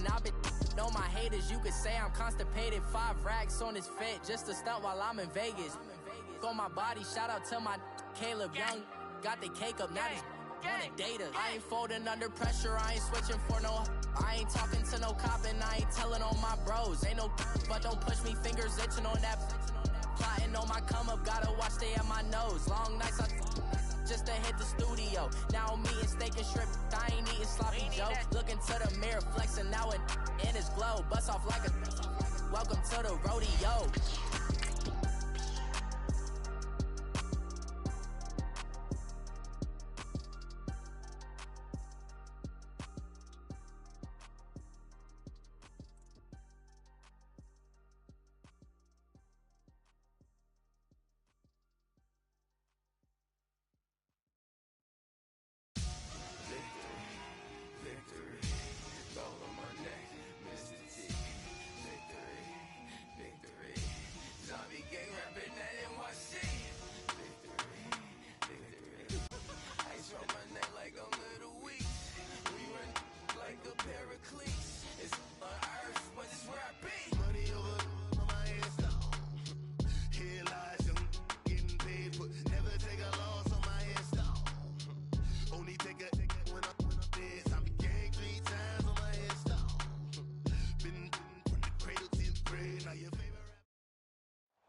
motivation. I've been on my haters, you could say I'm constipated. 5 racks on his fit, just to stunt while I'm in Vegas. On my body, shout out to my Caleb Young. Got the cake up, now he's on the data. I ain't folding under pressure, I ain't switching for no. I ain't talking to no cop and I ain't telling on my bros. Ain't no, but don't push me, fingers itching on that. Plotting on my come up, gotta watch stay at my nose. Long nights, just to hit the studio. Now I'm eating steak and shrimp, I ain't eating sloppy Joe. Looking to the mirror, flexing now it in his glow. Bust off like a welcome to the rodeo.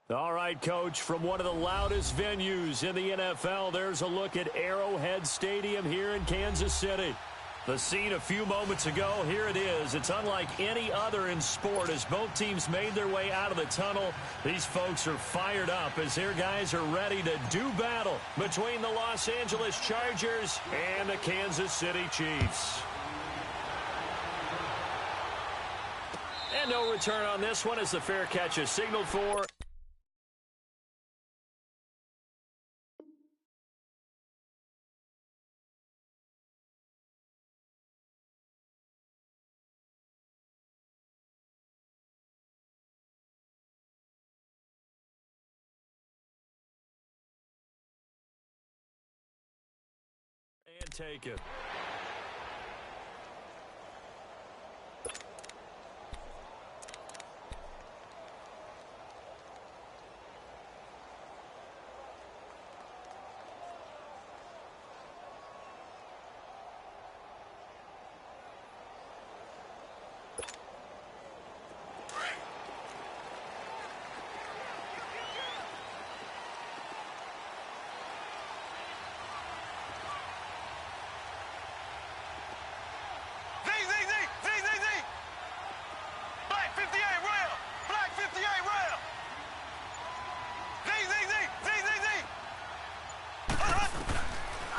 All right, Coach, from one of the loudest venues in the NFL, there's a look at Arrowhead Stadium here in Kansas City. The scene a few moments ago, here it is. It's unlike any other in sport as both teams made their way out of the tunnel. These folks are fired up as their guys are ready to do battle between the Los Angeles Chargers and the Kansas City Chiefs. And no return on this one as the fair catch is signaled for. And take it.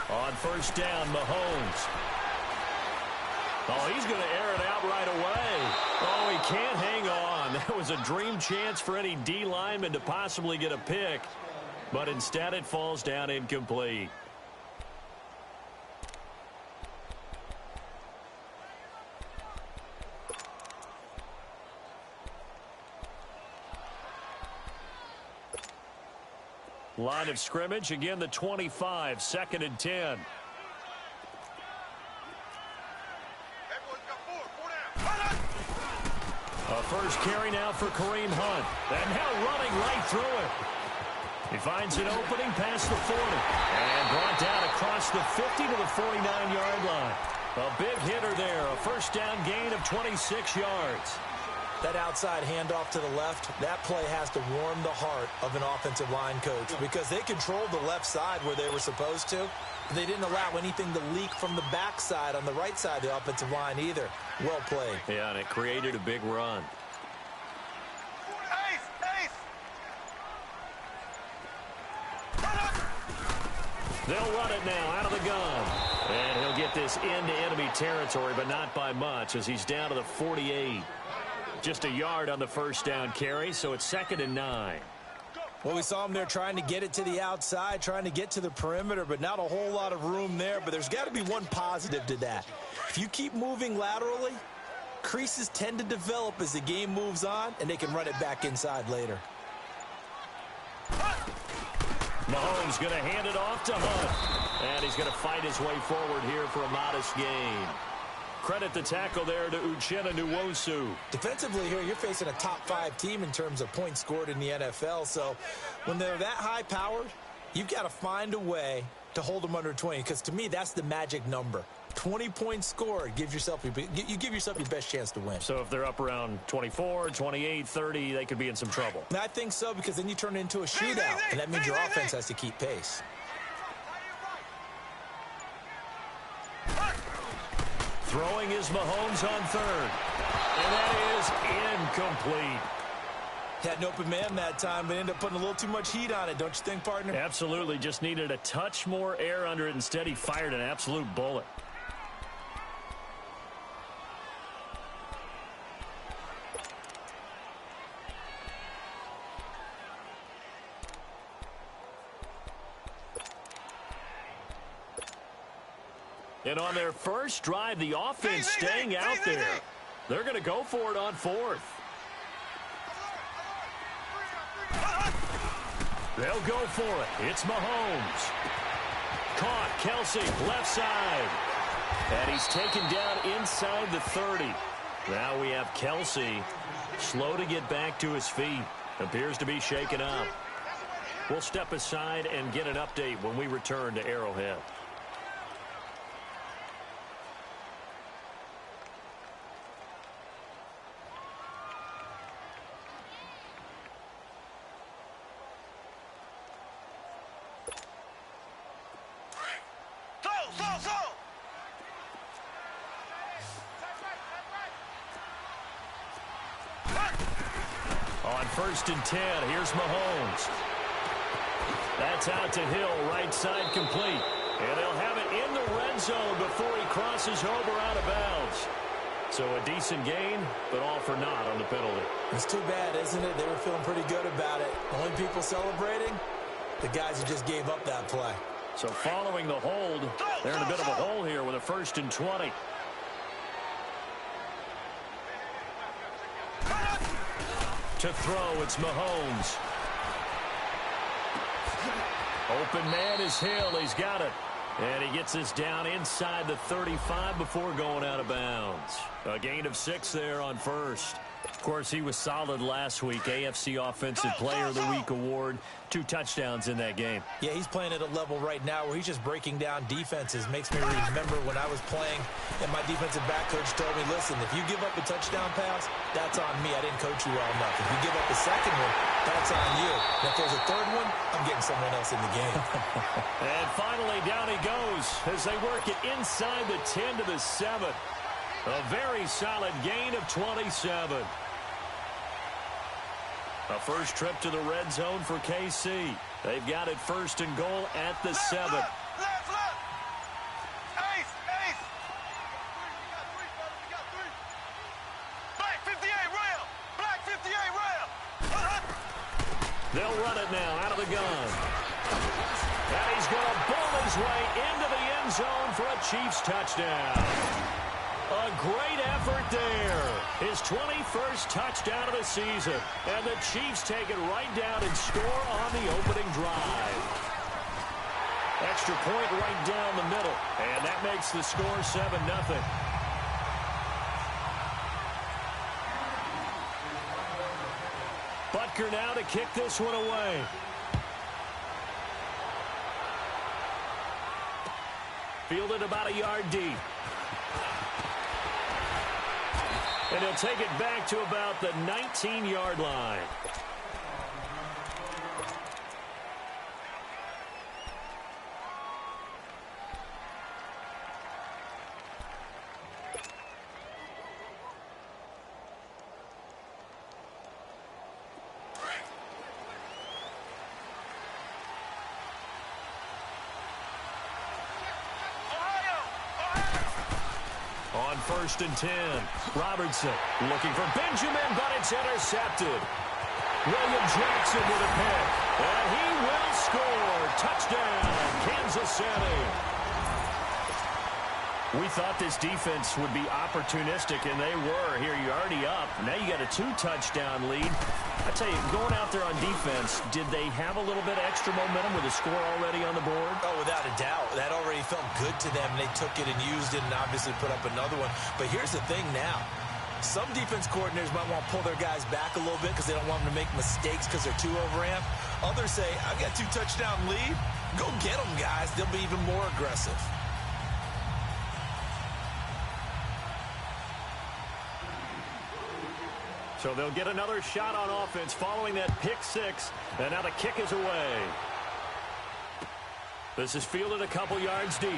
On first down, Mahomes. Oh, he's going to air it out right away. Oh, he can't hang on. That was a dream chance for any D lineman to possibly get a pick. But instead it falls down incomplete. Line of scrimmage, again the 25, 2nd and 10. A first carry now for Kareem Hunt. And now running right through it. He finds an opening past the 40. And brought down across the 50 to the 49-yard line. A big hitter there, a first down gain of 26 yards. That outside handoff to the left, that play has to warm the heart of an offensive line coach because they controlled the left side where they were supposed to. They didn't allow anything to leak from the backside on the right side of the offensive line either. Well played. Yeah, and it created a big run. They'll run it now out of the gun. And he'll get this into enemy territory, but not by much as he's down to the 48. Just a yard on the first down carry, so it's 2nd and 9. Well, we saw him there trying to get it to the outside, trying to get to the perimeter, but not a whole lot of room there. But there's got to be one positive to that. If you keep moving laterally, creases tend to develop as the game moves on, and they can run it back inside later. Mahomes going to hand it off to Hunt. And he's going to fight his way forward here for a modest gain. Credit the tackle there to Uchenna Nwosu. Defensively here, you're facing a top-5 team in terms of points scored in the NFL. So when they're that high-powered, you've got to find a way to hold them under 20. Because to me, that's the magic number. 20 points scored, you give yourself your best chance to win. So if they're up around 24, 28, 30, they could be in some trouble. And I think so, because then you turn it into a shootout, and that means your offense has to keep pace. Throwing is Mahomes on third. And that is incomplete. Had an open man that time, but ended up putting a little too much heat on it, don't you think, partner? Absolutely. Just needed a touch more air under it. Instead, he fired an absolute bullet. And on their first drive, the offense staying out there. They're going to go for it on fourth. They'll go for it. It's Mahomes. Caught. Kelsey, left side. And he's taken down inside the 30. Now we have Kelsey slow to get back to his feet. Appears to be shaken up. We'll step aside and get an update when we return to Arrowhead. On 1st and 10, here's Mahomes. That's out to Hill, right side complete. And they'll have it in the red zone before he crosses over out of bounds. So a decent gain, but all for naught on the penalty. It's too bad, isn't it? They were feeling pretty good about it. The only people celebrating, the guys who just gave up that play. So following the hold, they're in a bit of a hole here with a 1st and 20. To throw, it's Mahomes. Open man is Hill. He's got it. And he gets us down inside the 35 before going out of bounds. A gain of 6 there on first. Of course, he was solid last week. AFC Offensive Player of the Week award. 2 touchdowns in that game. Yeah, he's playing at a level right now where he's just breaking down defenses. Makes me remember when I was playing and my defensive back coach told me, listen, if you give up a touchdown pass, that's on me. I didn't coach you well enough. If you give up a second one, that's on you. And if there's a third one, I'm getting someone else in the game. And finally, down he goes as they work it inside the 10 to the 7. A very solid gain of 27. A first trip to the red zone for KC. They've got it 1st and goal at the 7. Left. Ace. Black 58 rail. Black 58 rail. They'll run it now out of the gun. And he's going to bowl his way into the end zone for a Chiefs touchdown. A great effort there. His 21st touchdown of the season. And the Chiefs take it right down and score on the opening drive. Extra point right down the middle. And that makes the score 7-0. Butker now to kick this one away. Fielded about a yard deep. And he'll take it back to about the 19-yard line. On 1st and 10, Robertson looking for Benjamin, but it's intercepted. William Jackson with a pick, and he will score. Touchdown, Kansas City. We thought this defense would be opportunistic, and they were. Here, you're already up. Now you got a 2-touchdown lead. I tell you, going out there on defense, did they have a little bit of extra momentum with a score already on the board? Oh, without a doubt. That already felt good to them. They took it and used it and obviously put up another one. But here's the thing now. Some defense coordinators might want to pull their guys back a little bit because they don't want them to make mistakes because they're too overamped. Others say, I've got 2-touchdown lead. Go get them, guys. They'll be even more aggressive. So they'll get another shot on offense following that pick six. And now the kick is away. This is fielded a couple yards deep.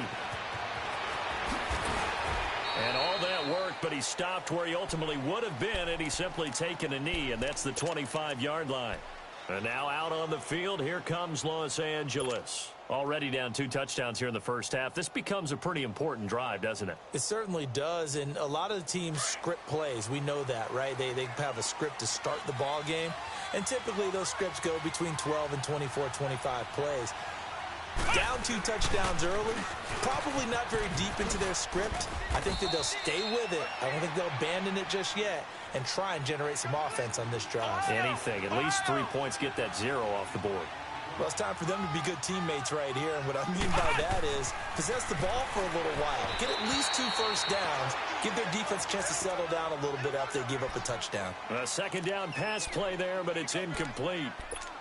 And all that worked, but he stopped where he ultimately would have been, and he's simply taken a knee, and that's the 25-yard line. And now out on the field, here comes Los Angeles. Already down 2 touchdowns here in the first half. This becomes a pretty important drive, doesn't it? It certainly does, and a lot of the teams script plays. We know that, right? They have a script to start the ball game, and typically those scripts go between 12 and 24, 25 plays. Down 2 touchdowns early, probably not very deep into their script. I think that they'll stay with it. I don't think they'll abandon it just yet and try and generate some offense on this drive. Anything. At least 3 points, get that 0 off the board. Well, it's time for them to be good teammates right here. And what I mean by that is possess the ball for a little while. Get at least 2 first downs. Give their defense a chance to settle down a little bit after they give up a touchdown. A second down pass play there, but it's incomplete.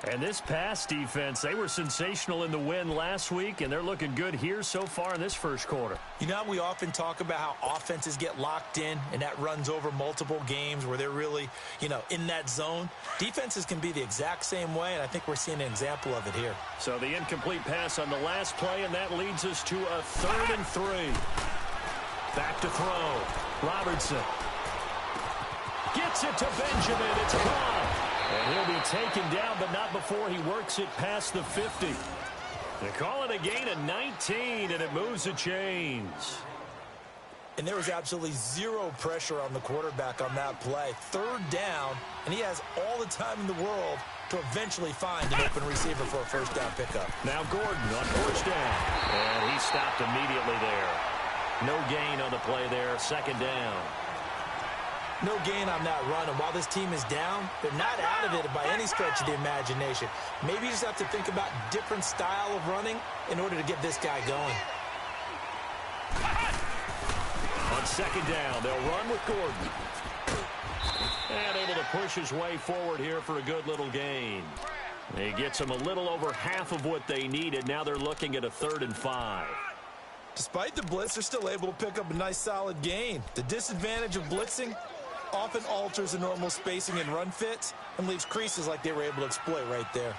And this pass defense, they were sensational in the win last week, and they're looking good here so far in this first quarter. You know, we often talk about how offenses get locked in, and that runs over multiple games where they're really, in that zone. Defenses can be the exact same way, and I think we're seeing an example of it here. So the incomplete pass on the last play, and that leads us to a 3rd and 3. Back to throw. Robertson gets it to Benjamin. It's gone. And he'll be taken down, but not before he works it past the 50. They call it a gain of 19, and it moves the chains. And there was absolutely 0 pressure on the quarterback on that play. 3rd down, and he has all the time in the world to eventually find an open receiver for a first down pickup. Now Gordon on first down. And he stopped immediately there. No gain on the play there. 2nd down. No gain on that run, and while this team is down, they're not out of it by any stretch of the imagination. Maybe you just have to think about different style of running in order to get this guy going. On 2nd down, they'll run with Gordon. And able to push his way forward here for a good little gain. He gets them a little over half of what they needed. Now they're looking at a 3rd and 5. Despite the blitz, they're still able to pick up a nice solid gain. The disadvantage of blitzing often alters the normal spacing and run fits and leaves creases like they were able to exploit right there.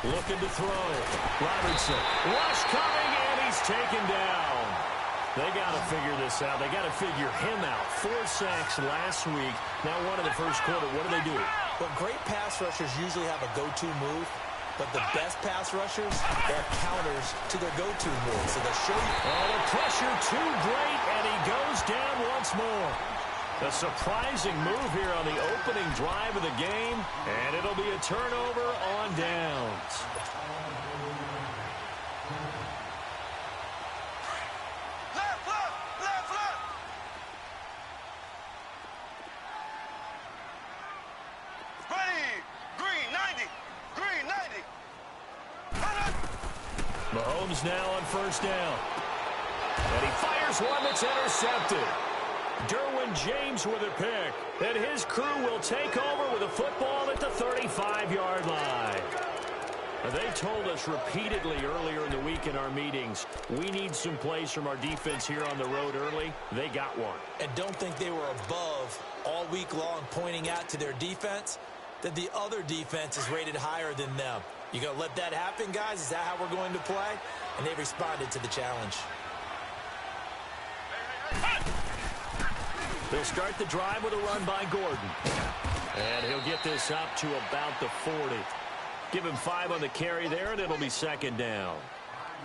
Looking to throw. Robertson. Rush coming, and he's taken down. They got to figure this out. They got to figure him out. 4 sacks last week. Now one in the first quarter. What do? Well, great pass rushers usually have a go-to move. But the best pass rushers, they have counters to their go-to move. So they'll show you. Oh, the pressure too great, and he goes down once more. A surprising move here on the opening drive of the game, and it'll be a turnover on downs. Mahomes now on first down. And he fires one that's intercepted. Derwin James with a pick. And his crew will take over with a football at the 35-yard line. They told us repeatedly earlier in the week in our meetings, we need some plays from our defense here on the road early. They got one. And don't think they were above all week long pointing out to their defense that the other defense is rated higher than them. You going to let that happen, guys? Is that how we're going to play? And they responded to the challenge. They'll start the drive with a run by Gordon. And he'll get this up to about the 40. Give him 5 on the carry there, and it'll be 2nd down.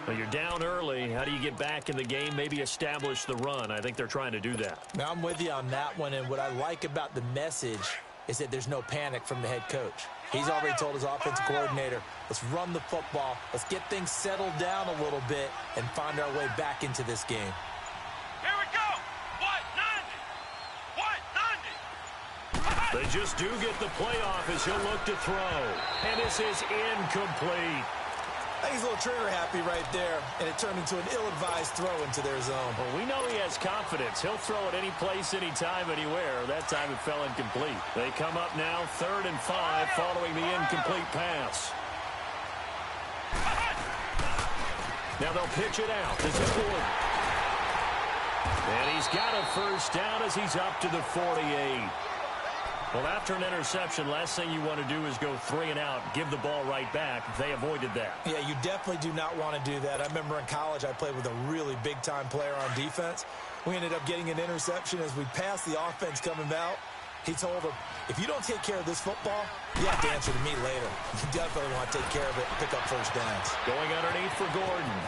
Well, you're down early. How do you get back in the game, maybe establish the run? I think they're trying to do that. Now, I'm with you on that one, and what I like about the message is that there's no panic from the head coach. He's already told his offensive coordinator, let's run the football, let's get things settled down a little bit and find our way back into this game. Here we go. They just do get the playoff as he'll look to throw. And this is incomplete. I think he's a little trigger happy right there, and it turned into an ill-advised throw into their zone. Well, we know he has confidence. He'll throw it any place, anytime, anywhere. That time it fell incomplete. They come up now 3rd and 5 following the incomplete pass. Now they'll pitch it out. This is Gordon. And he's got a first down as he's up to the 48. Well, after an interception, last thing you want to do is go 3 and out, give the ball right back. They avoided that. Yeah, you definitely do not want to do that. I remember in college I played with a really big-time player on defense. We ended up getting an interception as we passed the offense coming out. He told him, if you don't take care of this football, you have to answer to me later. You definitely want to take care of it and pick up first downs. Going underneath for Gordon.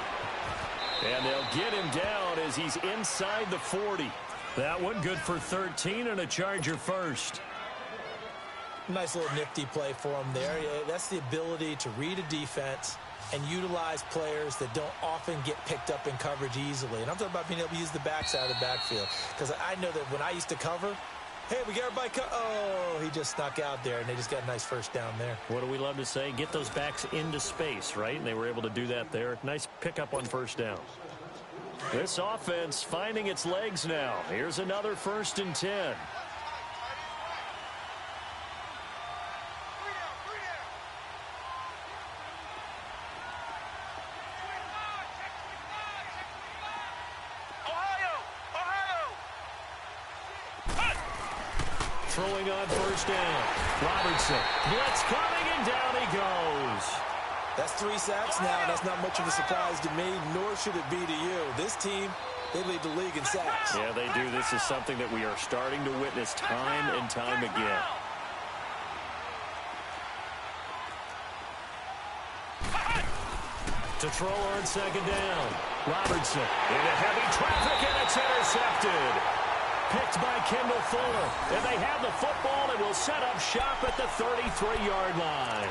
And they'll get him down as he's inside the 40. That one good for 13 and a Charger first. Nice little nifty play for him there. That's the ability to read a defense and utilize players that don't often get picked up in coverage easily. And I'm talking about being able to use the backside of the backfield. Because I know that when I used to cover, hey, we got everybody oh, he just snuck out there, and they just got a nice first down there. What do we love to say? Get those backs into space, right? And they were able to do that there. Nice pickup on first down. This offense finding its legs now. Here's another 1st and 10. Throwing on first down. Robertson. Blitz coming, and down he goes. That's 3 sacks now, and that's not much of a surprise to me, nor should it be to you. This team, they lead the league in sacks. Yeah, they do. This is something that we are starting to witness time and time again. To throw on 2nd down. Robertson into heavy traffic, and it's intercepted. Picked by Kendall Fuller. And they have the football and will set up shop at the 33-yard line.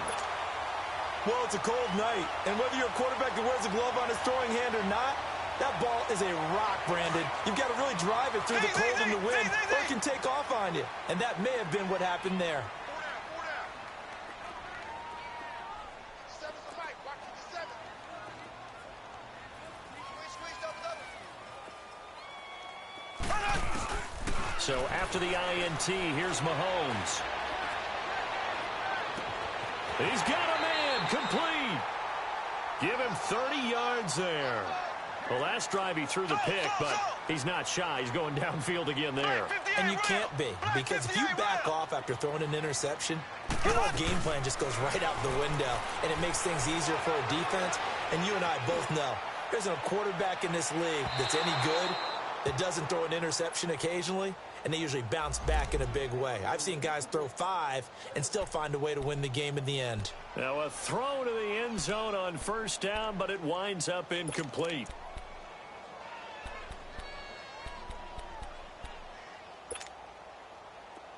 Well, it's a cold night, and whether you're a quarterback that wears a glove on his throwing hand or not, that ball is a rock, Brandon. You've got to really drive it through the cold and the wind, or it can take off on you. And that may have been what happened there. So after the INT, here's Mahomes. He's got a man, complete. Give him 30 yards there. The last drive he threw the pick, but he's not shy. He's going downfield again there. And you can't be, because if you back off after throwing an interception, your whole game plan just goes right out the window, and it makes things easier for a defense. And you and I both know there's a quarterback in this league that's any good that doesn't throw an interception occasionally, and they usually bounce back in a big way. I've seen guys throw 5 and still find a way to win the game in the end. Now a throw to the end zone on first down, but it winds up incomplete.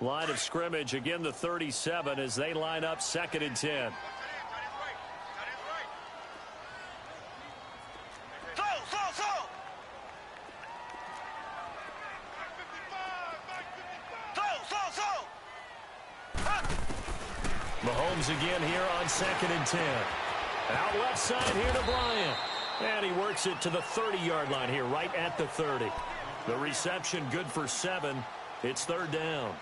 Line of scrimmage, again the 37 as they line up 2nd and 10. Mahomes again here on 2nd and 10. Out left side here to Bryant. And he works it to the 30-yard line here, right at the 30. The reception good for 7. It's 3rd down.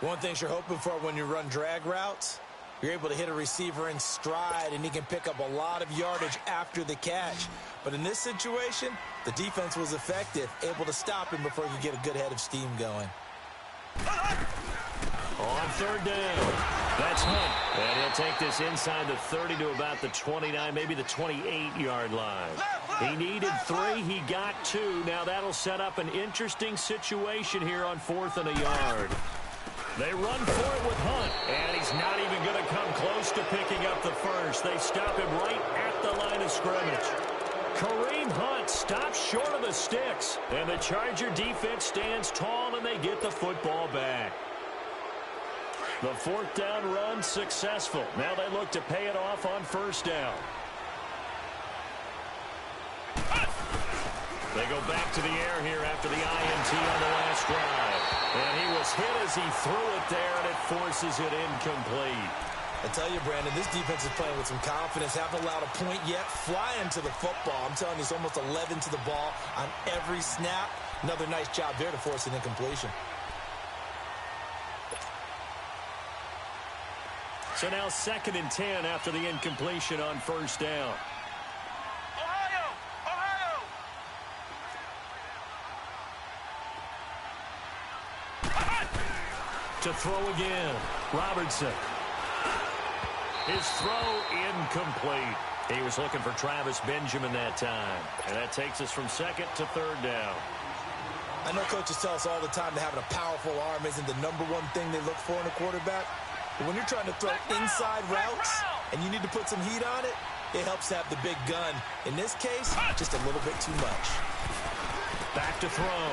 One thing you're hoping for when you run drag routes, you're able to hit a receiver in stride, and he can pick up a lot of yardage after the catch. But in this situation, the defense was effective, able to stop him before he could get a good head of steam going. On 3rd down, that's Hunt. And he'll take this inside the 30 to about the 29, maybe the 28-yard line. He needed 3, he got 2. Now that'll set up an interesting situation here on 4th and a yard. They run for it with Hunt, and he's not even going to come close to picking up the first. They stop him right at the line of scrimmage. Kareem Hunt stops short of the sticks, and the Charger defense stands tall, and they get the football back. The fourth down run successful. Now they look to pay it off on first down. They go back to the air here after the INT on the last drive. And he was hit as he threw it there, and it forces it incomplete. I tell you, Brandon, this defense is playing with some confidence. Haven't allowed a point yet. Flying to the football. I'm telling you, it's almost 11 to the ball on every snap. Another nice job there to force an incompletion. So now 2nd and 10 after the incompletion on first down. To throw again, Robertson. His throw incomplete. He was looking for Travis Benjamin that time. And that takes us from 2nd to 3rd down. I know coaches tell us all the time that having a powerful arm isn't the #1 thing they look for in a quarterback. But when you're trying to throw inside routes and you need to put some heat on it, it helps to have the big gun. In this case, just a little bit too much. Back to throw.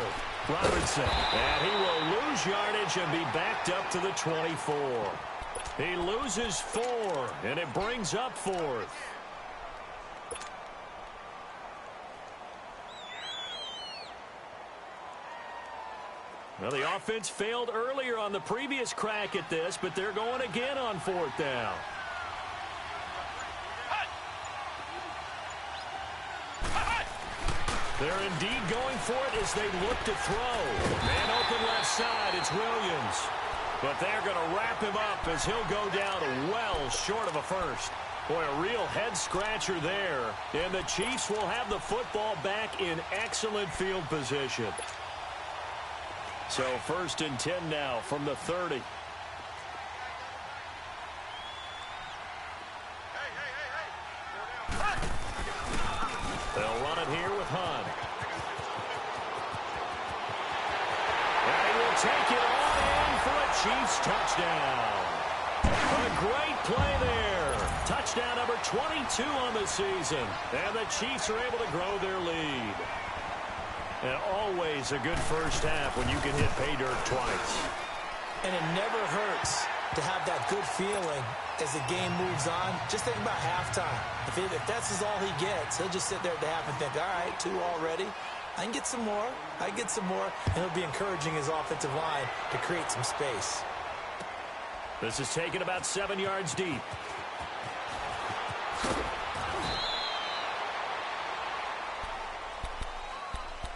Robertson. And he will lose yardage and be backed up to the 24. He loses 4, and it brings up 4th. Well, the offense failed earlier on the previous crack at this, but they're going again on 4th down. They're indeed going for it as they look to throw. Man open left side, it's Williams. But they're going to wrap him up as he'll go down well short of a first. Boy, a real head-scratcher there. And the Chiefs will have the football back in excellent field position. So 1st and 10 now from the 30. They'll run it here with Hunt. And he will take it on in for a Chiefs touchdown. A great play there. Touchdown number 22 on the season. And the Chiefs are able to grow their lead. And always a good first half when you can hit pay dirt twice. And it never hurts to have that good feeling as the game moves on. Just think about halftime. If that's all he gets, he'll just sit there at the half and think, all right, 2 already. I can get some more. I get some more. And he'll be encouraging his offensive line to create some space. This is taken about 7 yards deep.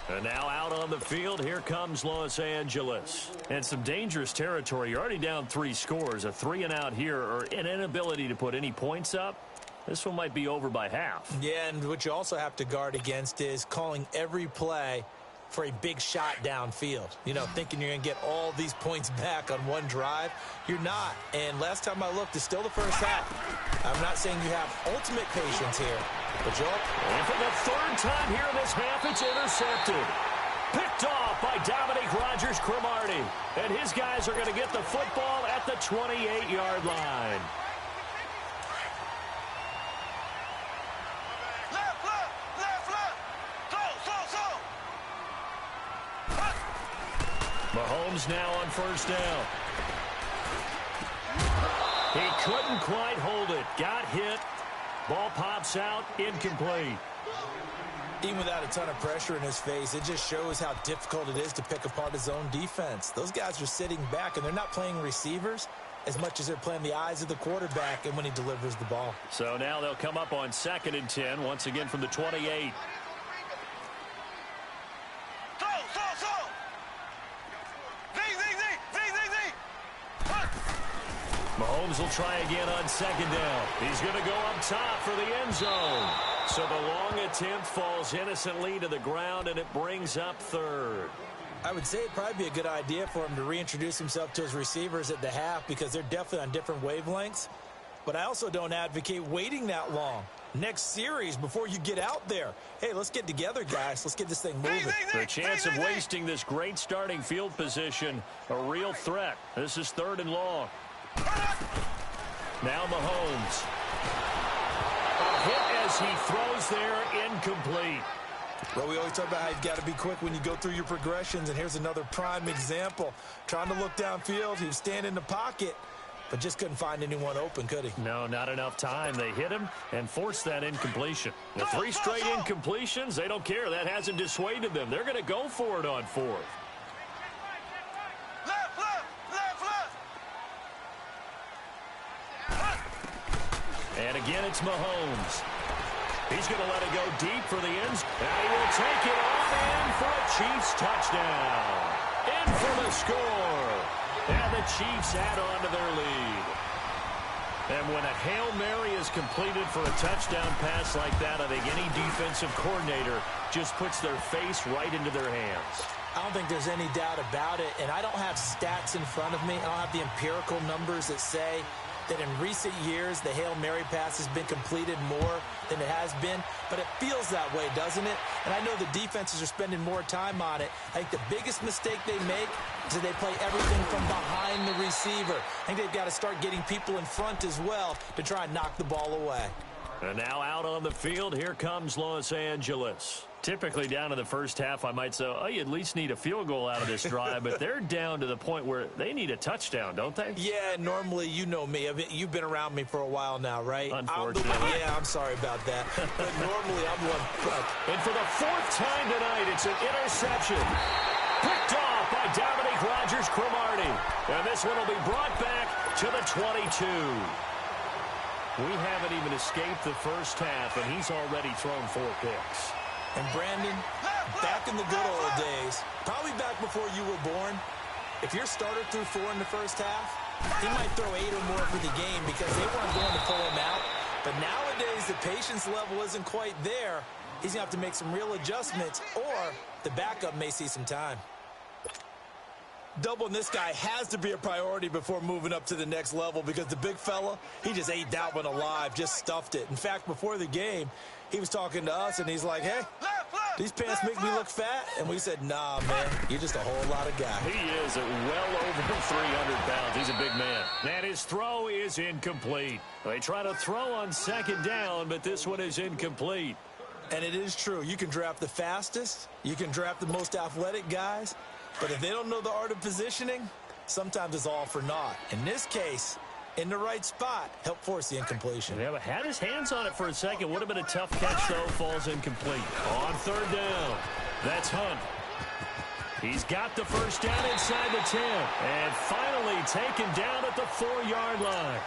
And now out on the field, here comes Los Angeles. And some dangerous territory. You're already down 3 scores. A 3 and out here, or an inability to put any points up. This one might be over by half. Yeah, and what you also have to guard against is calling every play for a big shot downfield. You know, thinking you're going to get all these points back on one drive. You're not. And last time I looked, it's still the first half. I'm not saying you have ultimate patience here. But Joel, and for the 3rd time here in this half, it's intercepted. Picked off by Dominique Rodgers-Cromartie. And his guys are going to get the football at the 28-yard line. Mahomes now on first down. He couldn't quite hold it. Got hit. Ball pops out. Incomplete. Even without a ton of pressure in his face, it just shows how difficult it is to pick apart his own defense. Those guys are sitting back, and they're not playing receivers as much as they're playing the eyes of the quarterback and when he delivers the ball. So now they'll come up on 2nd and 10, once again from the 28. Mahomes will try again on 2nd down. He's going to go up top for the end zone. So the long attempt falls innocently to the ground, and it brings up 3rd. I would say it'd probably be a good idea for him to reintroduce himself to his receivers at the half because they're definitely on different wavelengths. But I also don't advocate waiting that long. Next series before you get out there. Hey, let's get together, guys. Let's get this thing moving. The chance of wasting this great starting field position, a real threat. This is 3rd and long. Now Mahomes. A hit as he throws there, incomplete. Well, we always talk about how you've got to be quick when you go through your progressions, and here's another prime example. Trying to look downfield, he was standing in the pocket, but just couldn't find anyone open, could he? No, not enough time. They hit him and forced that incompletion. The 3 straight incompletions, they don't care. That hasn't dissuaded them. They're going to go for it on 4th. Left, left, left, left. And again, it's Mahomes. He's going to let it go deep for the ends. And he will take it off in for a Chiefs touchdown. In for the score. And the Chiefs add on to their lead. And when a Hail Mary is completed for a touchdown pass like that, I think any defensive coordinator just puts their face right into their hands. I don't think there's any doubt about it, and I don't have stats in front of me. I don't have the empirical numbers that say that in recent years the Hail Mary pass has been completed more than it has been, but it feels that way, doesn't it? And I know the defenses are spending more time on it. I think the biggest mistake they make is that they play everything from behind the receiver. I think they've got to start getting people in front as well to try and knock the ball away. And now out on the field, here comes Los Angeles. Typically down in the first half, I might say, oh, you at least need a field goal out of this drive, but they're down to the point where they need a touchdown, don't they? Yeah, normally, you know me. I mean, you've been around me for a while now, right? Unfortunately. I'm sorry about that. But normally, I'm one. And for the 4th time tonight, it's an interception. Picked off by Dominique Rodgers-Cromartie. And this one will be brought back to the 22. We haven't even escaped the first half, and he's already thrown 4 picks. And Brandon, back in the good old days, probably back before you were born, if your starter threw 4 in the first half, he might throw 8 or more for the game because they weren't going to pull him out. But nowadays, the patience level isn't quite there. He's going to have to make some real adjustments, or the backup may see some time. Doubling this guy has to be a priority before moving up to the next level because the big fella, he just ate that one alive, just stuffed it. In fact, before the game, he was talking to us, and he's like, hey, these pants make me look fat? And we said, nah, man, you're just a whole lot of guy. He is at well over 300 pounds. He's a big man. And his throw is incomplete. They try to throw on 2nd down, but this one is incomplete. And it is true. You can draft the fastest. You can draft the most athletic guys. But if they don't know the art of positioning, sometimes it's all for naught. In this case, in the right spot, help force the incompletion. Yeah, but had his hands on it for a second. Would have been a tough catch, though. Falls incomplete. On 3rd down, that's Hunt. He's got the first down inside the 10. And finally taken down at the 4-yard line.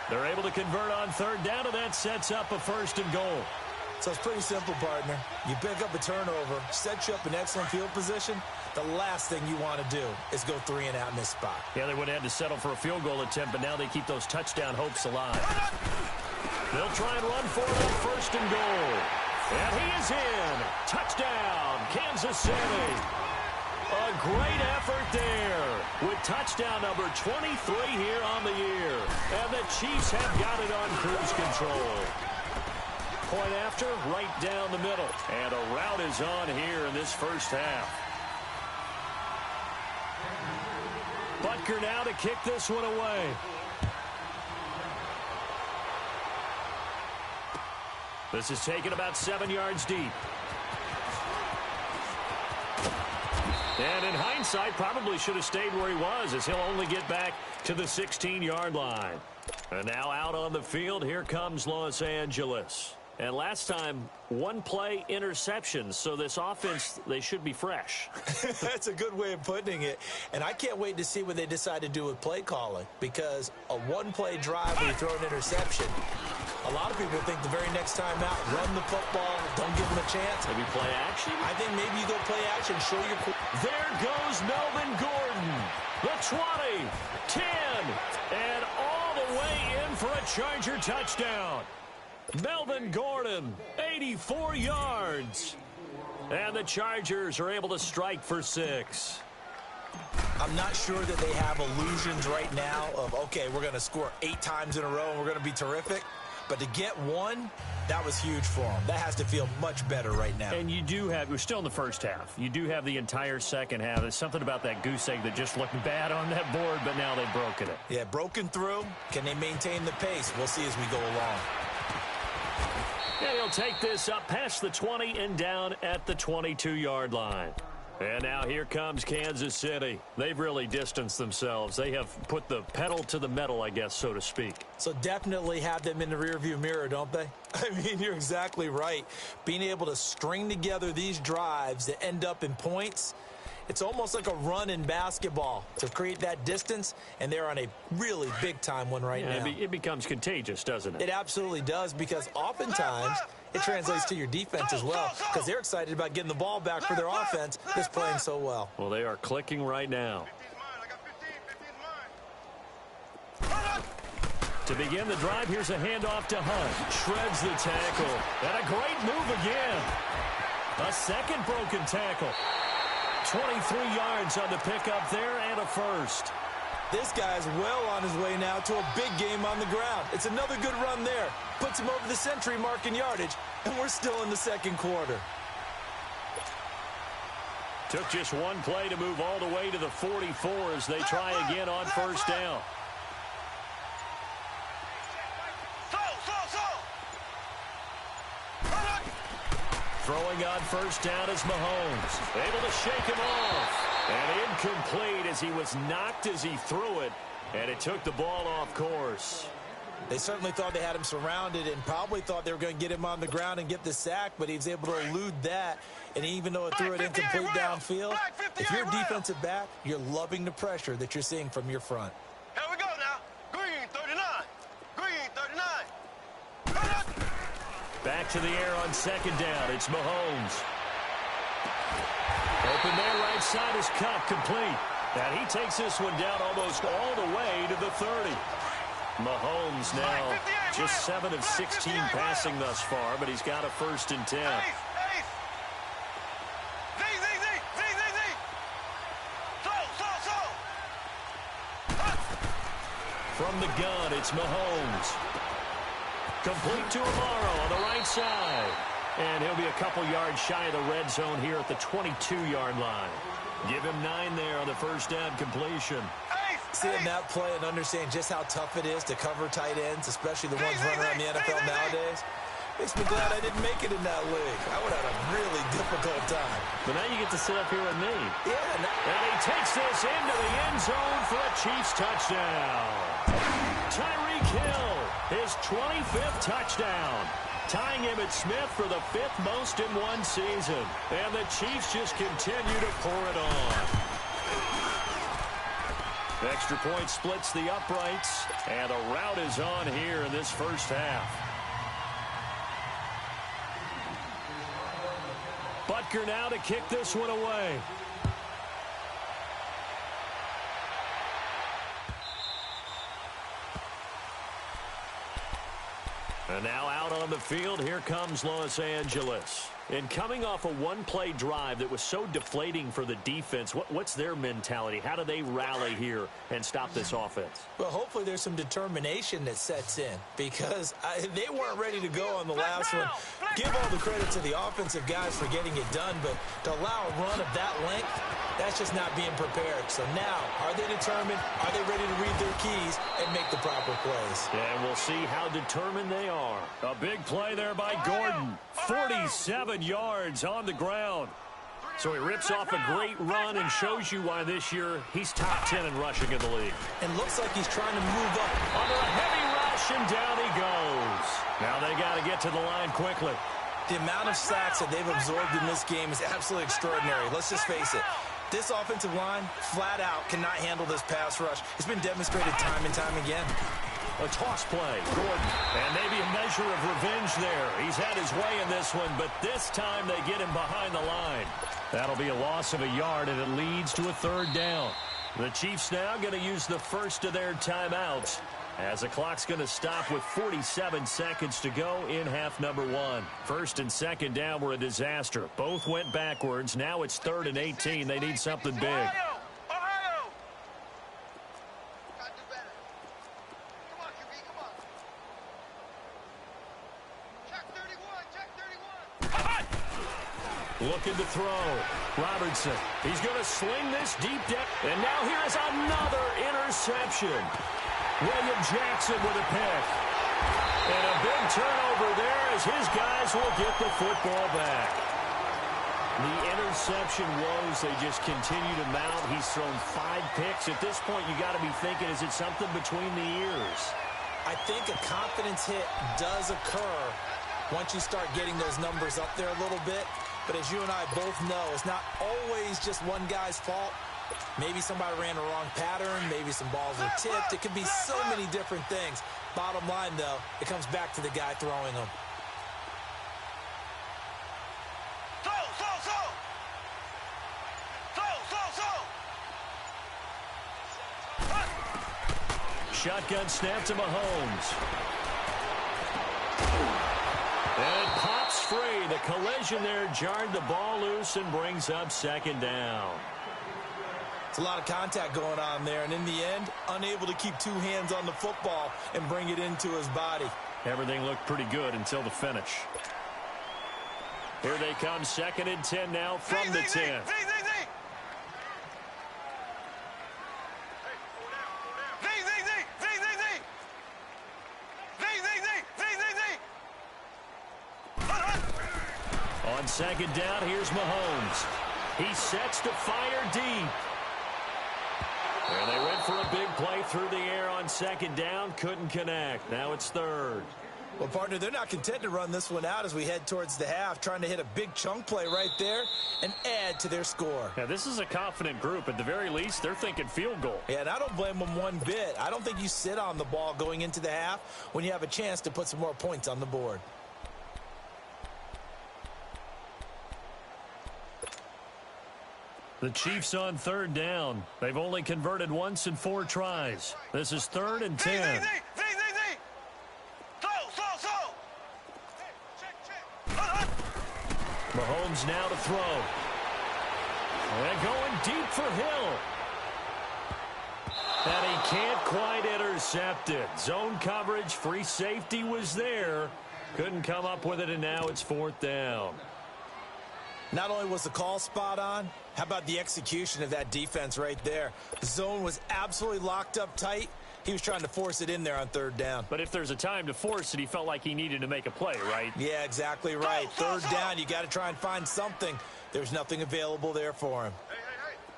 They're able to convert on 3rd down, and that sets up a 1st and goal. So it's pretty simple, partner. You pick up a turnover, set you up in excellent field position. The last thing you want to do is go 3 and out in this spot. Yeah, they would have had to settle for a field goal attempt, but now they keep those touchdown hopes alive. They'll try and run for it on 1st and goal. And he is in. Touchdown, Kansas City. A great effort there with touchdown number 23 here on the year. And the Chiefs have got it on cruise control. Point after, right down the middle. And a rout is on here in this first half. Butker now to kick this one away. This is taken about 7 yards deep. And in hindsight, probably should have stayed where he was, as he'll only get back to the 16-yard line. And now out on the field, here comes Los Angeles. And last time, 1-play interceptions, so this offense, they should be fresh. That's a good way of putting it. And I can't wait to see what they decide to do with play calling, because a 1-play drive where you throw an interception, a lot of people think the very next time out, run the football, don't give them a chance. Maybe play action? I think maybe you go play action, show your... There goes Melvin Gordon. The 20, 10, and all the way in for a Charger touchdown. Melvin Gordon, 84 yards. And the Chargers are able to strike for 6. I'm not sure that they have illusions right now of, okay, we're going to score 8 times in a row and we're going to be terrific. But to get 1, that was huge for them. That has to feel much better right now. And you do have, we're still in the first half. You do have the entire second half. There's something about that goose egg that just looked bad on that board, but now they've broken it. Yeah, broken through. Can they maintain the pace? We'll see as we go along. And he'll take this up past the 20 and down at the 22-yard line. And now here comes Kansas City. They've really distanced themselves. They have put the pedal to the metal, I guess, so to speak. So definitely have them in the rearview mirror, don't they? I mean, you're exactly right. Being able to string together these drives that end up in points, it's almost like a run in basketball to create that distance, and they're on a really big-time one right now. It becomes contagious, doesn't it? It absolutely does, because oftentimes it translates to your defense as well, because they're excited about getting the ball back for their offense that's playing so well. Well, they are clicking right now. To begin the drive, here's a handoff to Hunt. Shreds the tackle. And a great move again. A second broken tackle. 23 yards on the pickup there and a first. This guy's well on his way now to a big game on the ground. It's another good run there. Puts him over the century mark in yardage, and we're still in the second quarter. Took just one play to move all the way to the 44 as they try again on first down. Throwing on first down is Mahomes. Able to shake him off. And incomplete as he was knocked as he threw it. And it took the ball off course. They certainly thought they had him surrounded and probably thought they were going to get him on the ground and get the sack, but he was able to elude that. And even though it threw it incomplete downfield, if you're a defensive back, you're loving the pressure that you're seeing from your front. Here we go now. Green 39. Green 39. Back to the air on second down. It's Mahomes. Open there, right side is cut, complete. And he takes this one down almost all the way to the 30. Mahomes now just 7 of 16 passing thus far, but he's got a 1st and 10. From the gun, it's Mahomes. Complete to Amaro on the right side. And he'll be a couple yards shy of the red zone here at the 22-yard line. Give him 9 there on the first down completion. Seeing that play and understand just how tough it is to cover tight ends, especially the ones running around the NFL nowadays, makes me glad I didn't make it in that league. I would have had a really difficult time. But now you get to sit up here with me. Yeah. And he takes this into the end zone for a Chiefs touchdown. Tyreek Hill, his 25th touchdown. Tying Emmitt Smith for the 5th most in one season. And the Chiefs just continue to pour it on. Extra point splits the uprights. And the rout is on here in this first half. Butker now to kick this one away. And now out on the field, here comes Los Angeles. And coming off a one-play drive that was so deflating for the defense, what's their mentality? How do they rally here and stop this offense? Well, hopefully there's some determination that sets in because they weren't ready to go on the last one. Give all the credit to the offensive guys for getting it done, but to allow a run of that length, that's just not being prepared. So now, are they determined? Are they ready to read their keys and make the proper plays? And we'll see how determined they are. A big play there by Gordon. 47 yards on the ground. So he rips off a great run and shows you why this year he's top 10 in rushing in the league. And looks like he's trying to move up. Under a heavy rush, and down he goes. Now they got to get to the line quickly. The amount of sacks that they've absorbed in this game is absolutely extraordinary. Let's just face it. This offensive line, flat out, cannot handle this pass rush. It's been demonstrated time and time again. A toss play, Gordon, and maybe a measure of revenge there. He's had his way in this one, but this time they get him behind the line. That'll be a loss of a yard, and it leads to a 3rd down. The Chiefs now going to use the first of their timeouts as the clock's going to stop with 47 seconds to go in half number 1. 1st and 2nd down were a disaster. Both went backwards. Now it's 3rd and 18. They need something big. Looking to throw. Robertson. He's going to sling this deep down. And now here is another interception. William Jackson with a pick. And a big turnover there as his guys will get the football back. The interception woes, they just continue to mount. He's thrown 5 picks. At this point, you got to be thinking, is it something between the ears? I think a confidence hit does occur once you start getting those numbers up there a little bit. But as you and I both know, it's not always just one guy's fault. Maybe somebody ran a wrong pattern. Maybe some balls were tipped. It could be so many different things. Bottom line, though, it comes back to the guy throwing them. Shotgun snap to Mahomes. And it pops free. The collision there jarred the ball loose and brings up second down. It's a lot of contact going on there, and in the end, unable to keep 2 hands on the football and bring it into his body. Everything looked pretty good until the finish. Here they come, 2nd and 10 now from the 10. On 2nd down, here's Mahomes. He sets to fire deep. And they went for a big play through the air on 2nd down. Couldn't connect. Now it's 3rd. Well, partner, they're not content to run this one out as we head towards the half, trying to hit a big chunk play right there and add to their score. Now, this is a confident group. At the very least, they're thinking field goal. Yeah, and I don't blame them one bit. I don't think you sit on the ball going into the half when you have a chance to put some more points on the board. The Chiefs on 3rd down. They've only converted once in 4 tries. This is 3rd and 10. Mahomes now to throw. And going deep for Hill. And he can't quite intercept it. Zone coverage, free safety was there. Couldn't come up with it, and now it's 4th down. Not only was the call spot on, how about the execution of that defense right there? The zone was absolutely locked up tight. He was trying to force it in there on 3rd down. But if there's a time to force it, he felt like he needed to make a play, right? Yeah, exactly right. 3rd down, you got to try and find something. There's nothing available there for him. Hey.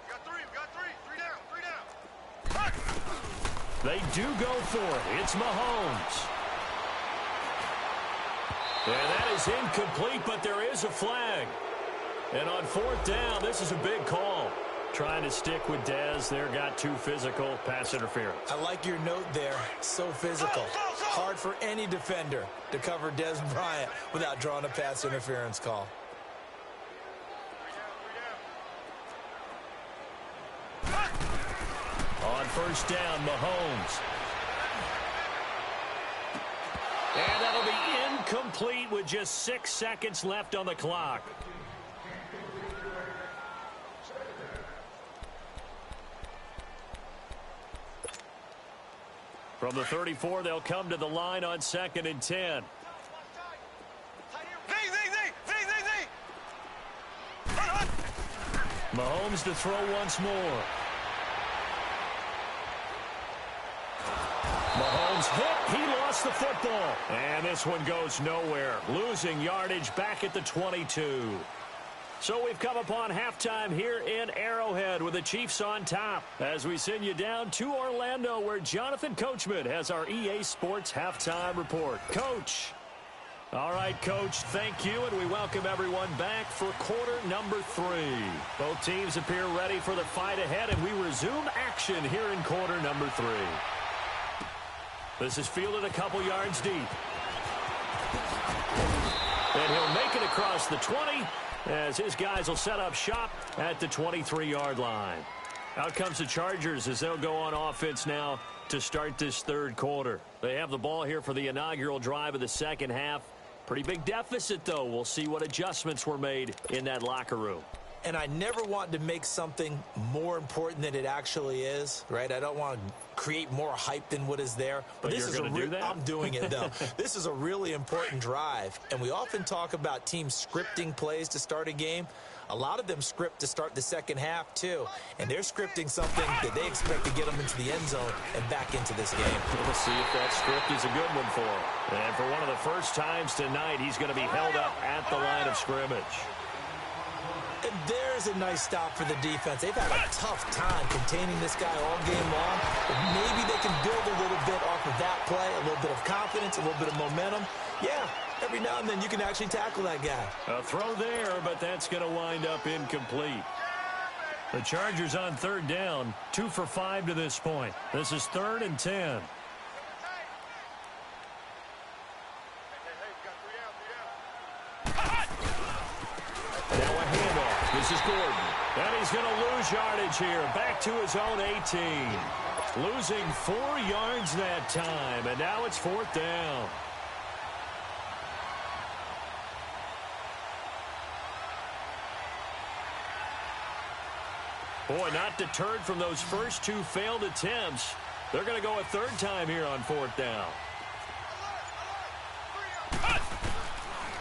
We got 3. We got 3. 3 down. They do go for it. It's Mahomes. And that is incomplete, but there is a flag. And on 4th down, this is a big call. Trying to stick with Dez there, got too physical, pass interference. I like your note there. So physical. Hard for any defender to cover Dez Bryant without drawing a pass interference call. On 1st down, Mahomes. And that'll be incomplete with just 6 seconds left on the clock. From the 34, they'll come to the line on 2nd and 10. Mahomes to throw once more. Mahomes hit. He lost the football. And this one goes nowhere. Losing yardage back at the 22. So we've come upon halftime here in Arrowhead with the Chiefs on top as we send you down to Orlando where Jonathan Coachman has our EA Sports halftime report. Coach. All right, Coach, thank you, and we welcome everyone back for quarter number 3. Both teams appear ready for the fight ahead, and we resume action here in quarter number 3. This is fielded a couple yards deep. And he'll make it across the 20 as his guys will set up shop at the 23-yard line. Out comes the Chargers as they'll go on offense now to start this 3rd quarter. They have the ball here for the inaugural drive of the 2nd half. Pretty big deficit, though. We'll see what adjustments were made in that locker room. And I never want to make something more important than it actually is, right? I don't want to create more hype than what is there. But this is going to do that? I'm doing it, though. This is a really important drive. And we often talk about teams scripting plays to start a game. A lot of them script to start the 2nd half, too. And they're scripting something that they expect to get them into the end zone and back into this game. We'll see if that script is a good one for him. And for one of the first times tonight, he's going to be held up at the line of scrimmage. And there's a nice stop for the defense. They've had a tough time containing this guy all game long, but maybe they can build a little bit off of that play, a little bit of confidence, a little bit of momentum. Yeah, every now and then you can actually tackle that guy. A throw there, but that's going to wind up incomplete. The Chargers on third down, 2 for 5 to this point. This is 3rd and 10. Now a handoff. This is Gordon. And he's going to lose yardage here. Back to his own 18. Losing 4 yards that time. And now it's 4th down. Boy, not deterred from those first 2 failed attempts. They're going to go a 3rd time here on 4th down.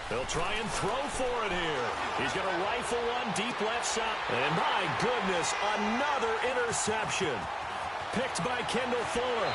They'll try and throw for it here. He's going to rifle one deep left side. And my goodness, another interception. Picked by Kendall Fuller.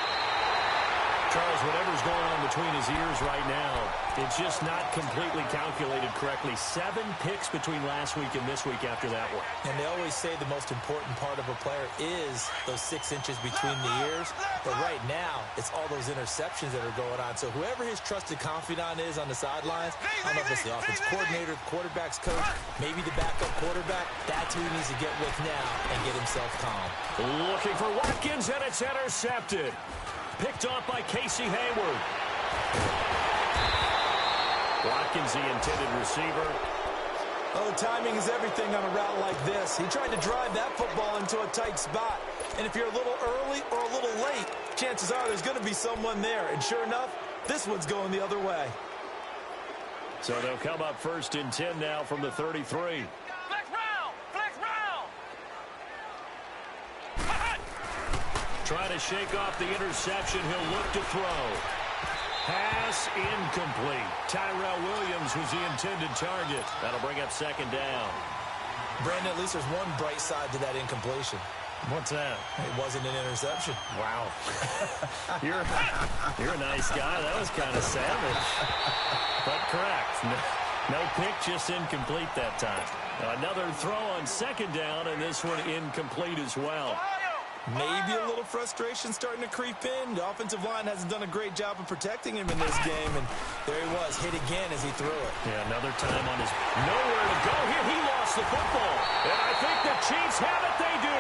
Charles, whatever's going on between his ears right now, it's just not completely calculated correctly. 7 picks between last week and this week after that one. And they always say the most important part of a player is those 6 inches between the ears. But right now, it's all those interceptions that are going on. So whoever his trusted confidant is on the sidelines, I don't know if it's the offense coordinator, the quarterback's coach, maybe the backup quarterback, that's who he needs to get with now and get himself calm. Looking for Watkins, and it's intercepted. Picked off by Casey Hayward. Watkins, the intended receiver. Oh, timing is everything on a route like this. He tried to drive that football into a tight spot. And if you're a little early or a little late, chances are there's going to be someone there. And sure enough, this one's going the other way. So they'll come up 1st and 10 now from the 33. Trying to shake off the interception. He'll look to throw. Pass incomplete. Tyrell Williams was the intended target. That'll bring up 2nd down. Brandon, at least there's one bright side to that incompletion. What's that? It wasn't an interception. Wow. You're a nice guy. That was kind of savage. But correct. No pick, just incomplete that time. Another throw on 2nd down, and this one incomplete as well. Maybe a little frustration starting to creep in. The offensive line hasn't done a great job of protecting him in this game, and there he was, hit again as he threw it. Yeah, another time on his nowhere to go here. He lost the football, and I think the Chiefs have it. They do.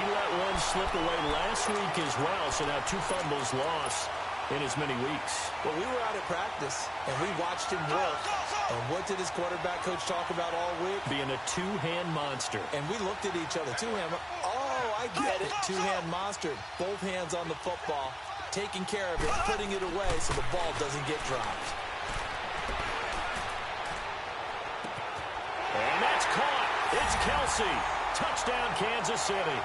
He let one slip away last week as well, so now 2 fumbles lost in as many weeks. Well, we were out at practice, and we watched him work. And what did his quarterback coach talk about all week? Being a 2-hand monster. And we looked at each other. 2-hand. Oh, I get it. 2-hand monster. Both hands on the football, taking care of it, putting it away so the ball doesn't get dropped. And that's caught. It's Kelsey. Touchdown, Kansas City.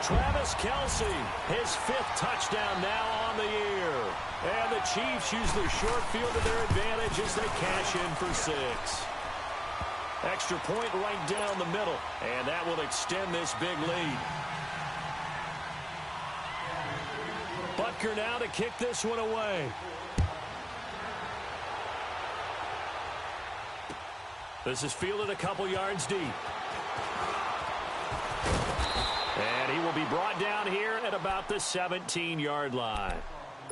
Travis Kelsey, his 5th touchdown now on the year. And the Chiefs use the short field to their advantage as they cash in for 6. Extra point right down the middle, and that will extend this big lead. Butker now to kick this one away. This is fielded a couple yards deep. And he will be brought down here at about the 17-yard line.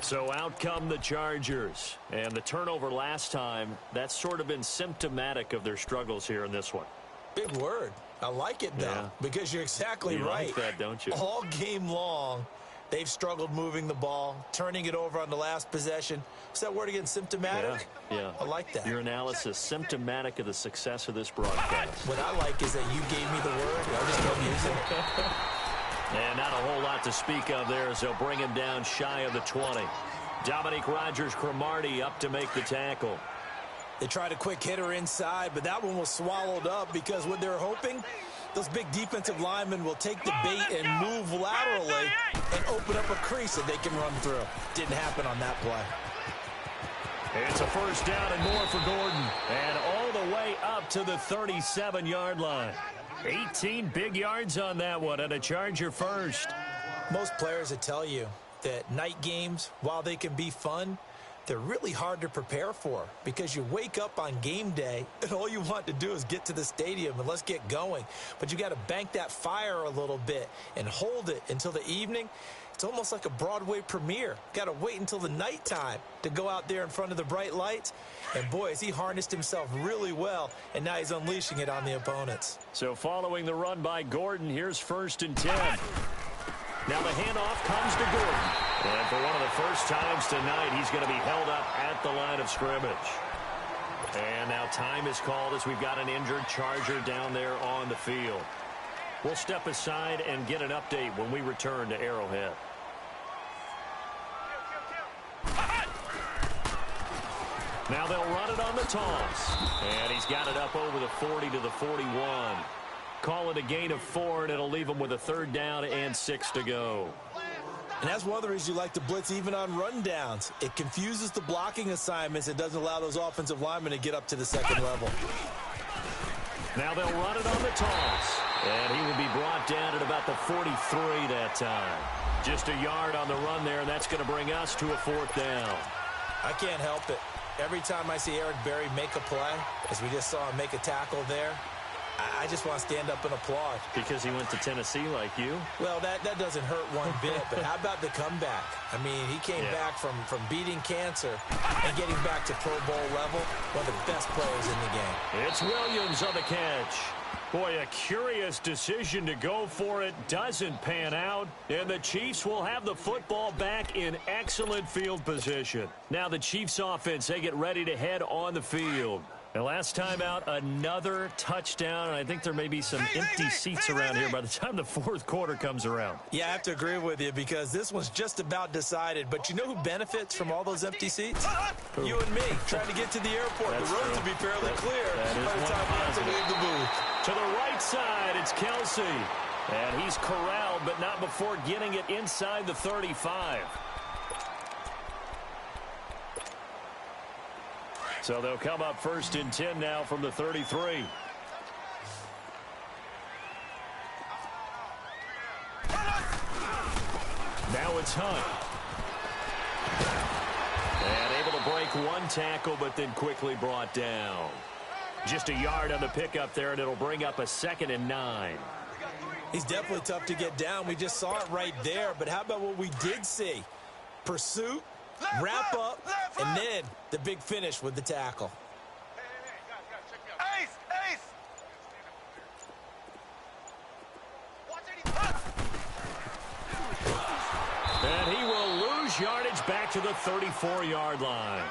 So out come the Chargers. And the turnover last time, that's sort of been symptomatic of their struggles here in this one. Big word. I like it, though, because you're exactly right. You like that, don't you? All game long, they've struggled moving the ball, turning it over on the last possession. What's that word again, symptomatic? Yeah. I like that. Your analysis, symptomatic of the success of this broadcast. What I like is that you gave me the word. I just kept using it. And not a whole lot to speak of there as they'll bring him down shy of the 20. Dominique Rodgers-Cromartie up to make the tackle. They tried a quick hitter inside, but that one was swallowed up because what they're hoping, those big defensive linemen will take the bait and move laterally and open up a crease that they can run through. Didn't happen on that play. It's a 1st down and more for Gordon. And all the way up to the 37-yard line. 18 big yards on that one, and a Charger first. Most players would tell you that night games, while they can be fun, they're really hard to prepare for because you wake up on game day and all you want to do is get to the stadium and let's get going. But you got to bank that fire a little bit and hold it until the evening. It's almost like a Broadway premiere. Got to wait until the nighttime to go out there in front of the bright lights. And boy, has he harnessed himself really well, and now he's unleashing it on the opponents. So following the run by Gordon, here's 1st and 10. Now the handoff comes to Gordon. And for one of the first times tonight, he's going to be held up at the line of scrimmage. And now time is called as we've got an injured Charger down there on the field. We'll step aside and get an update when we return to Arrowhead. Now they'll run it on the toss. And he's got it up over the 40 to the 41. Call it a gain of 4, and it'll leave him with a 3rd down and 6 to go. And that's one of the reasons you like to blitz even on rundowns. It confuses the blocking assignments. It doesn't allow those offensive linemen to get up to the second level. Now they'll run it on the toss. And he will be brought down at about the 43 that time. Just a yard on the run there, and that's going to bring us to a 4th down. I can't help it. Every time I see Eric Berry make a play, as we just saw him make a tackle there, I just want to stand up and applaud. Because he went to Tennessee like you? Well, that doesn't hurt one bit, but how about the comeback? I mean, he came back from beating cancer and getting back to Pro Bowl level, one of the best players in the game. It's Williams on the catch. Boy, a curious decision to go for it. Doesn't pan out. And the Chiefs will have the football back in excellent field position. Now the Chiefs offense, they get ready to head on the field. And last time out, another touchdown. And I think there may be some empty seats around here by the time the 4th quarter comes around. Yeah, I have to agree with you because this one's just about decided. But you know who benefits from all those empty seats? Who? You and me, trying to get to the airport. That's the roads true. will be fairly clear by the time we have to leave the booth. To the right side, it's Kelsey. And he's corralled, but not before getting it inside the 35. So they'll come up 1st and 10 now from the 33. Now it's Hunt. And able to break one tackle, but then quickly brought down. Just a yard on the pickup there, and it'll bring up a 2nd and 9. He's definitely tough to get down. We just saw it right there. But how about what we did see? Pursuit, wrap up, and then the big finish with the tackle. Ace! And he will lose yardage back to the 34-yard line.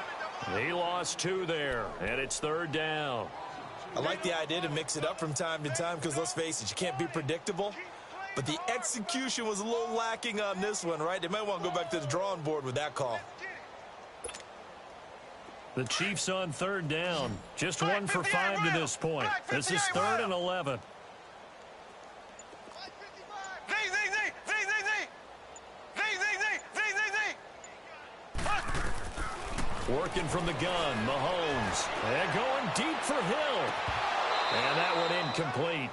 He lost 2 there, and it's 3rd down. I like the idea to mix it up from time to time because, let's face it, you can't be predictable. But the execution was a little lacking on this one, right? They might want to go back to the drawing board with that call. The Chiefs on 3rd down. Just 1 for 5 to this point. This is 3rd and 11. Working from the gun, Mahomes. And going deep for Hill. And that one incomplete.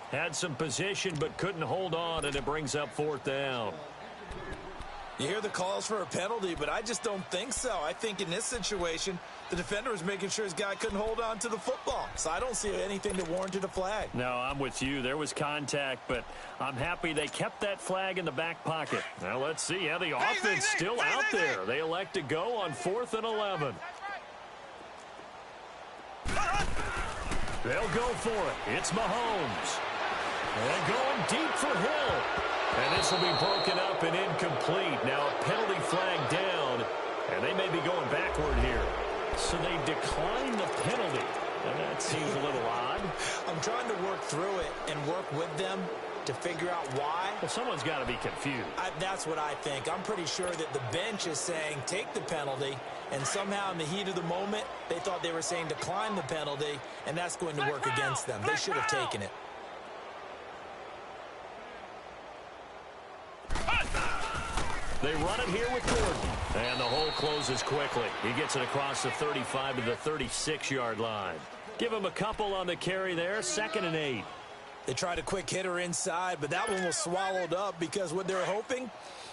Had some position but couldn't hold on, and it brings up 4th down. You hear the calls for a penalty, but I just don't think so. I think in this situation, the defender was making sure his guy couldn't hold on to the football. So I don't see anything that warranted a flag. No, I'm with you. There was contact, but I'm happy they kept that flag in the back pocket. Now let's see how the offense still out there. They elect to go on 4th and 11. They'll go for it. It's Mahomes. And going deep for Hill. And this will be broken up and incomplete. Now a penalty flag down, and they may be going backward here. So they decline the penalty. And that seems a little odd. I'm trying to work through it and work with them to figure out why. Well, someone's got to be confused. That's what I think. I'm pretty sure that the bench is saying take the penalty, and somehow in the heat of the moment, they thought they were saying decline the penalty, and that's going to work against them. They should have taken it. They run it here with Gordon. And the hole closes quickly. He gets it across the 35 to the 36-yard line. Give him a couple on the carry there. 2nd and 8. They tried a quick hitter inside, but that one was swallowed up because what they were hoping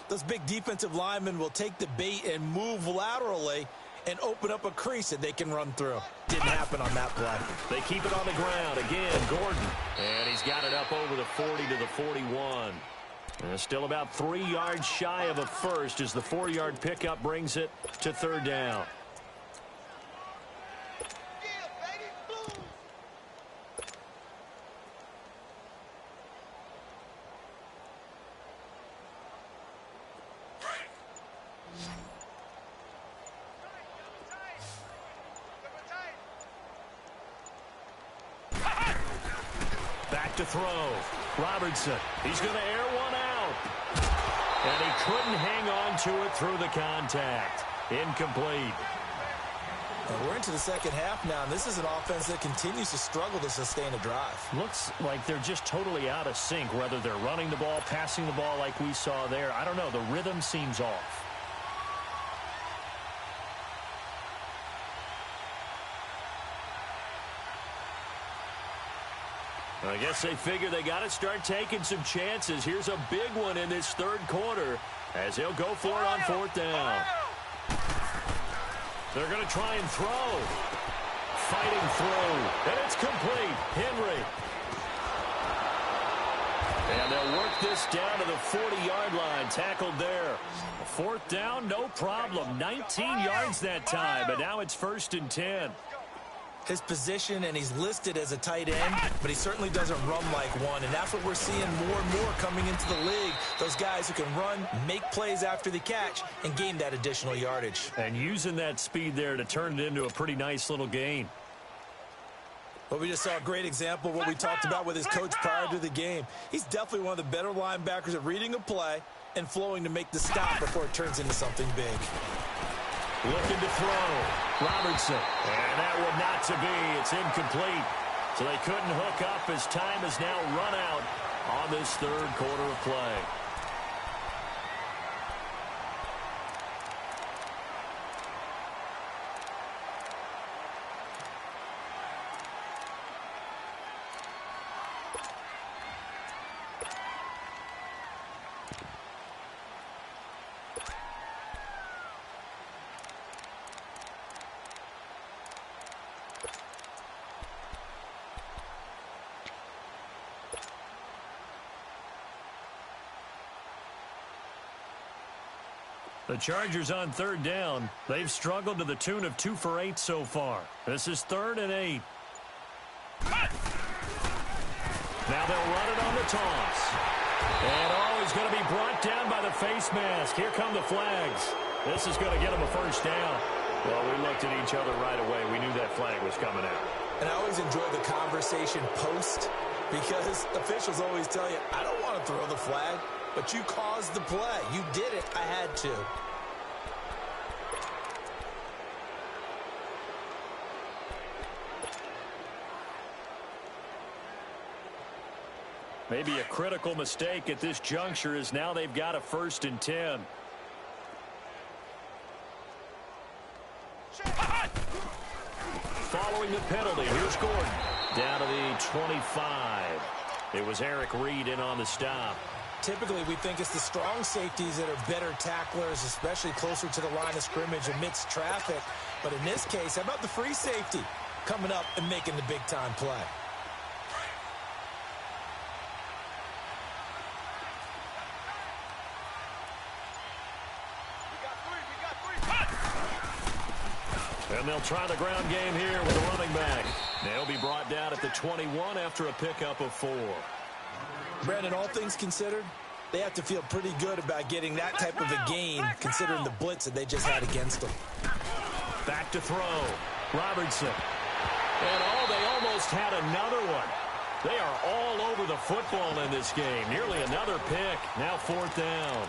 Those big defensive linemen will take the bait and move laterally and open up a crease that they can run through. Didn't happen on that play. They keep it on the ground. Again, Gordon. And he's got it up over the 40 to the 41. And still about 3 yards shy of a first as the 4-yard pickup brings it to third down. To throw. Robertson. He's going to air one out. And he couldn't hang on to it through the contact. Incomplete. And we're into the second half now, and this is an offense that continues to struggle to sustain a drive. Looks like they're just totally out of sync, whether they're running the ball, passing the ball like we saw there. I don't know. The rhythm seems off. I guess they figure they got to start taking some chances. Here's a big one in this third quarter as they'll go for it on fourth down. They're going to try and throw. Fighting through. And it's complete. Henry. And they'll work this down to the 40-yard line. Tackled there. Fourth down, no problem. 19 yards that time, but now it's 1st and 10. His position, and he's listed as a tight end, but he certainly doesn't run like one, and that's what we're seeing more and more coming into the league. Those guys who can run, make plays after the catch, and gain that additional yardage. And using that speed there to turn it into a pretty nice little gain. Well, we just saw a great example of what we talked about with his coach prior to the game. He's definitely one of the better linebackers at reading a play and flowing to make the stop before it turns into something big. Looking to throw. Robertson. And that one not to be. It's incomplete. So they couldn't hook up as time has now run out on this third quarter of play. The Chargers on third down. They've struggled to the tune of 2 for 8 so far. This is 3rd and 8. Now they'll run it on the toss. And he's going to be brought down by the face mask. Here come the flags. This is going to get him a first down. Well, we looked at each other right away. We knew that flag was coming out. And I always enjoy the conversation post because officials always tell you, I don't want to throw the flag. But you caused the play. You did it. I had to. Maybe a critical mistake at this juncture is now they've got a 1st and 10. Following the penalty, here's Gordon. Down to the 25. It was Eric Reed in on the stop. Typically, we think it's the strong safeties that are better tacklers, especially closer to the line of scrimmage amidst traffic. But in this case, how about the free safety coming up and making the big-time play? And they'll try the ground game here with a running back. They'll be brought down at the 21 after a pickup of 4. Brandon, all things considered, they have to feel pretty good about getting that type of a gain considering the blitz that they just had against them. Back to throw. Robertson. And they almost had another one. They are all over the football in this game. Nearly another pick. Now 4th down.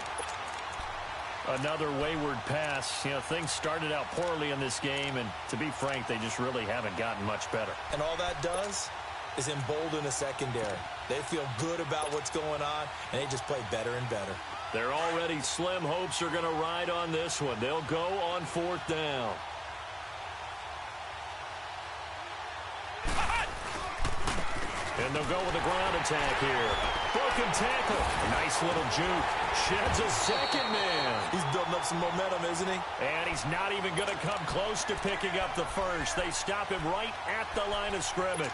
Another wayward pass. You know, things started out poorly in this game, and to be frank, they just really haven't gotten much better. And all that does is embolden a secondary. They feel good about what's going on, and they just play better and better. Their already slim hopes are going to ride on this one. They'll go on 4th down. And they'll go with a ground attack here. Broken tackle. Nice little juke. Sheds a second man. He's building up some momentum, isn't he? And he's not even going to come close to picking up the first. They stop him right at the line of scrimmage.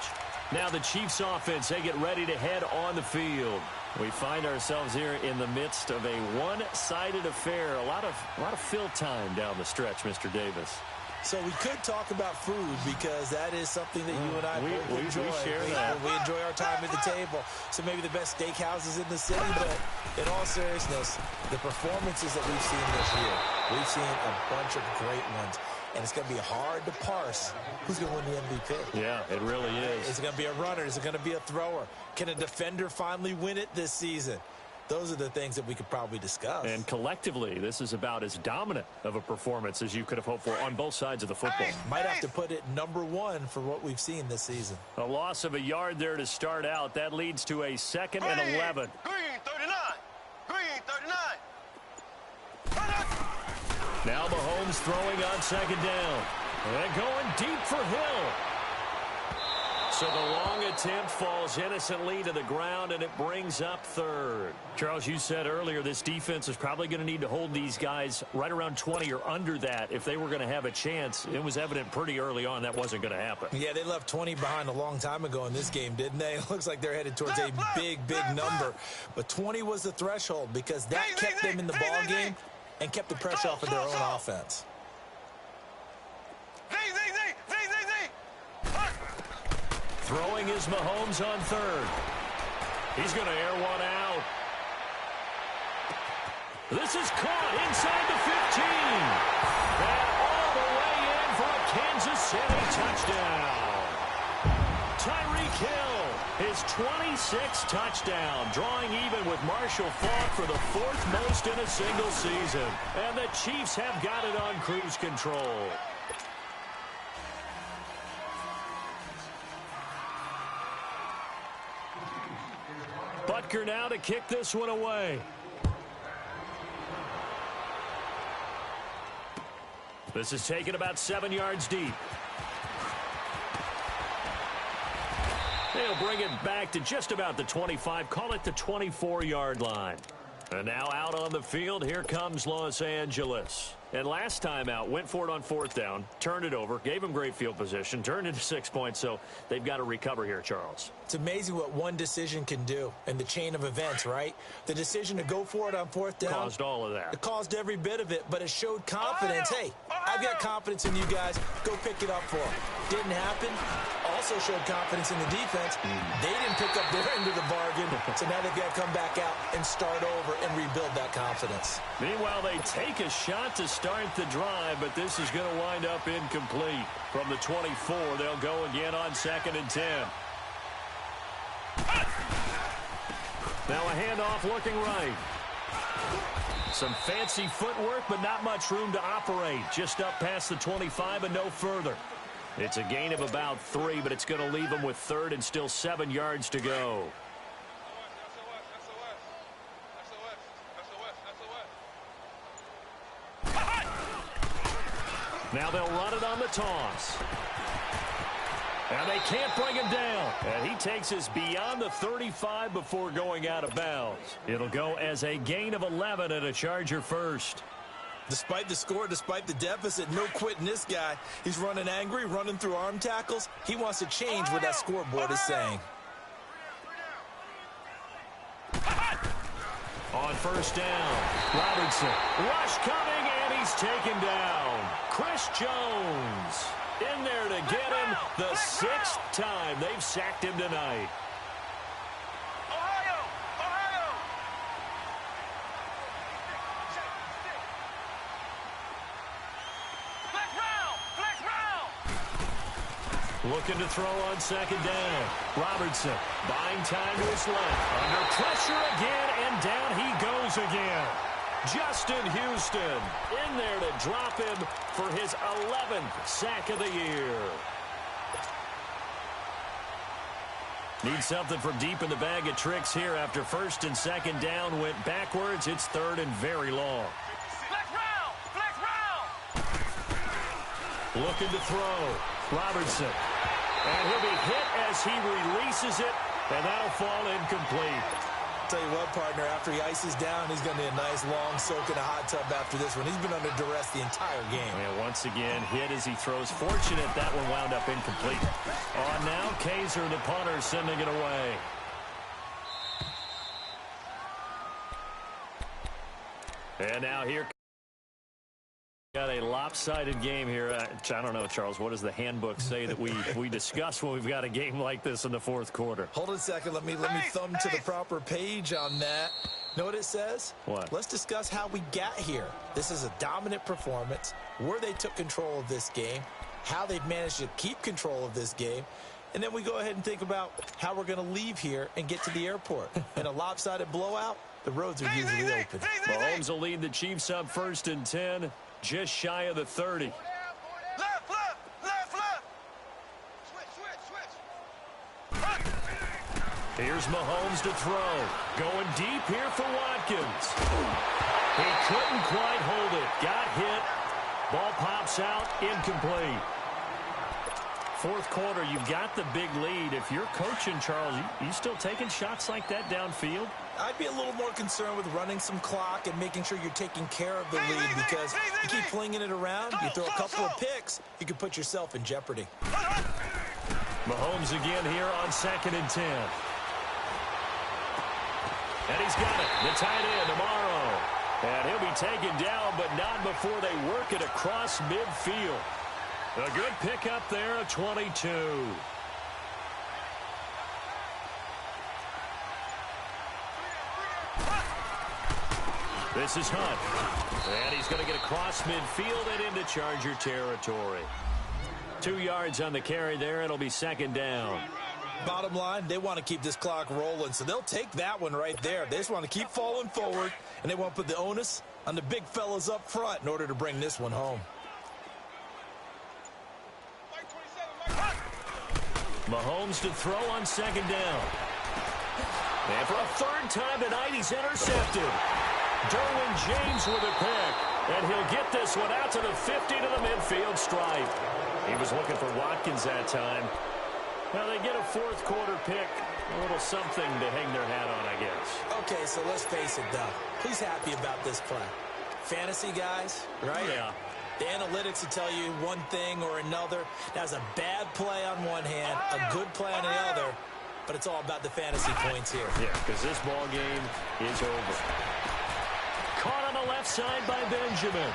Now the Chiefs offense, they get ready to head on the field. We find ourselves here in the midst of a one-sided affair. A lot of fill time down the stretch, Mr. Davis. So we could talk about food because that is something that you and I both enjoy. We share that. We enjoy our time at the table. So maybe the best steakhouses in the city, but in all seriousness, the performances that we've seen this year, we've seen a bunch of great ones. And it's going to be hard to parse who's going to win the MVP. Yeah, it really is. Is it going to be a runner? Is it going to be a thrower? Can a defender finally win it this season? Those are the things that we could probably discuss. And collectively, this is about as dominant of a performance as you could have hoped for on both sides of the football. Might have to put it #1 for what we've seen this season. A loss of a yard there to start out. That leads to a 2nd and 11. Green 39. Green 39. Now Mahomes throwing on 2nd down. And going deep for Hill. So the long attempt falls innocently to the ground, and it brings up 3rd. Charles, you said earlier this defense is probably going to need to hold these guys right around 20 or under that if they were going to have a chance. It was evident pretty early on that wasn't going to happen. Yeah, they left 20 behind a long time ago in this game, didn't they? It looks like they're headed towards a big number. But 20 was the threshold because that kept them in the ball game and kept the pressure off of their own offense. Throwing is Mahomes on 3rd. He's going to air one out. This is caught inside the 15. And all the way in for a Kansas City touchdown. Tyreek Hill, his 26th touchdown, drawing even with Marshall Faulk for the 4th most in a single season. And the Chiefs have got it on cruise control. Butker now to kick this one away. This is taken about 7 yards deep. They'll bring it back to just about the 25. Call it the 24-yard line. And now out on the field, here comes Los Angeles. And last time out, went for it on 4th down, turned it over, gave him great field position, turned into 6 points, so they've got to recover here, Charles. It's amazing what one decision can do in the chain of events, right? The decision to go for it on 4th down. Caused all of that. It caused every bit of it, but it showed confidence. Hey, I've got confidence in you guys. Go pick it up for them. Didn't happen. Also showed confidence in the defense. They didn't pick up their end of the bargain, so now they've got to come back out and start over and rebuild that confidence. Meanwhile, they take a shot to start the drive, but this is going to wind up incomplete. From the 24, they'll go again on 2nd and 10. Now a handoff looking right. Some fancy footwork, but not much room to operate. Just up past the 25 and no further. It's a gain of about 3, but it's going to leave them with 3rd and still 7 yards to go. Now they'll run it on the toss. And they can't bring him down. And he takes us beyond the 35 before going out of bounds. It'll go as a gain of 11 and a Charger first. Despite the score, despite the deficit, no quitting this guy. He's running angry, running through arm tackles. He wants to change what that scoreboard is saying. On 1st down, Robertson. Rush coming, and he's taken down. Chris Jones in there to get him the 6th time they've sacked him tonight. Looking to throw on 2nd down. Robertson buying time to his left. Under pressure again, and down he goes again. Justin Houston in there to drop him for his 11th sack of the year. Need something from deep in the bag of tricks here after 1st and 2nd down went backwards. It's 3rd and very long. Flex round. Looking to throw. Robertson. And he'll be hit as he releases it, and that'll fall incomplete. tell you what, partner, after he ices down, he's going to need a nice long soak in a hot tub after this one. He's been under duress the entire game. And once again, hit as he throws. Fortunate that one wound up incomplete. On now, Kaiser, the punter, sending it away. And now here. Got a lopsided game here. I don't know, Charles. What does the handbook say that we discuss when we've got a game like this in the fourth quarter? Hold on a second. Let me thumb to the proper page on that. Know what it says? What? Let's discuss how we got here. This is a dominant performance, where they took control of this game, how they've managed to keep control of this game, and then we go ahead and think about how we're going to leave here and get to the airport. In a lopsided blowout, the roads are usually open. Mahomes will lead the Chiefs up 1st and 10. Just shy of the 30. Left, left, left, left. Switch. Here's Mahomes to throw. Going deep here for Watkins. He couldn't quite hold it. Got hit. Ball pops out. Incomplete. Fourth quarter, you've got the big lead. If you're coaching, Charles, you still taking shots like that downfield? I'd be a little more concerned with running some clock and making sure you're taking care of the lead, because you keep flinging it around, you throw a couple of picks, you can put yourself in jeopardy. Mahomes again here on 2nd and 10. And he's got it. The tight end, tomorrow. And he'll be taken down, but not before they work it across midfield. A good pickup there, a 22. This is Hunt. And he's going to get across midfield and into Charger territory. 2 yards on the carry there. It'll be 2nd down. Bottom line, they want to keep this clock rolling, so they'll take that one right there. They just want to keep falling forward, and they want to put the onus on the big fellas up front in order to bring this one home. Mahomes to throw on 2nd down. And for a 3rd time tonight, he's intercepted. Derwin James with a pick. And he'll get this one out to the 50 to the midfield stripe. He was looking for Watkins that time. Now they get a fourth quarter pick. A little something to hang their hat on, I guess. Okay, so let's face it, though. Who's happy about this play? Fantasy guys, right? Yeah. The analytics will tell you one thing or another. That's a bad play on one hand, a good play on the other, but it's all about the fantasy points here. Yeah, because this ball game is over. Caught on the left side by Benjamin.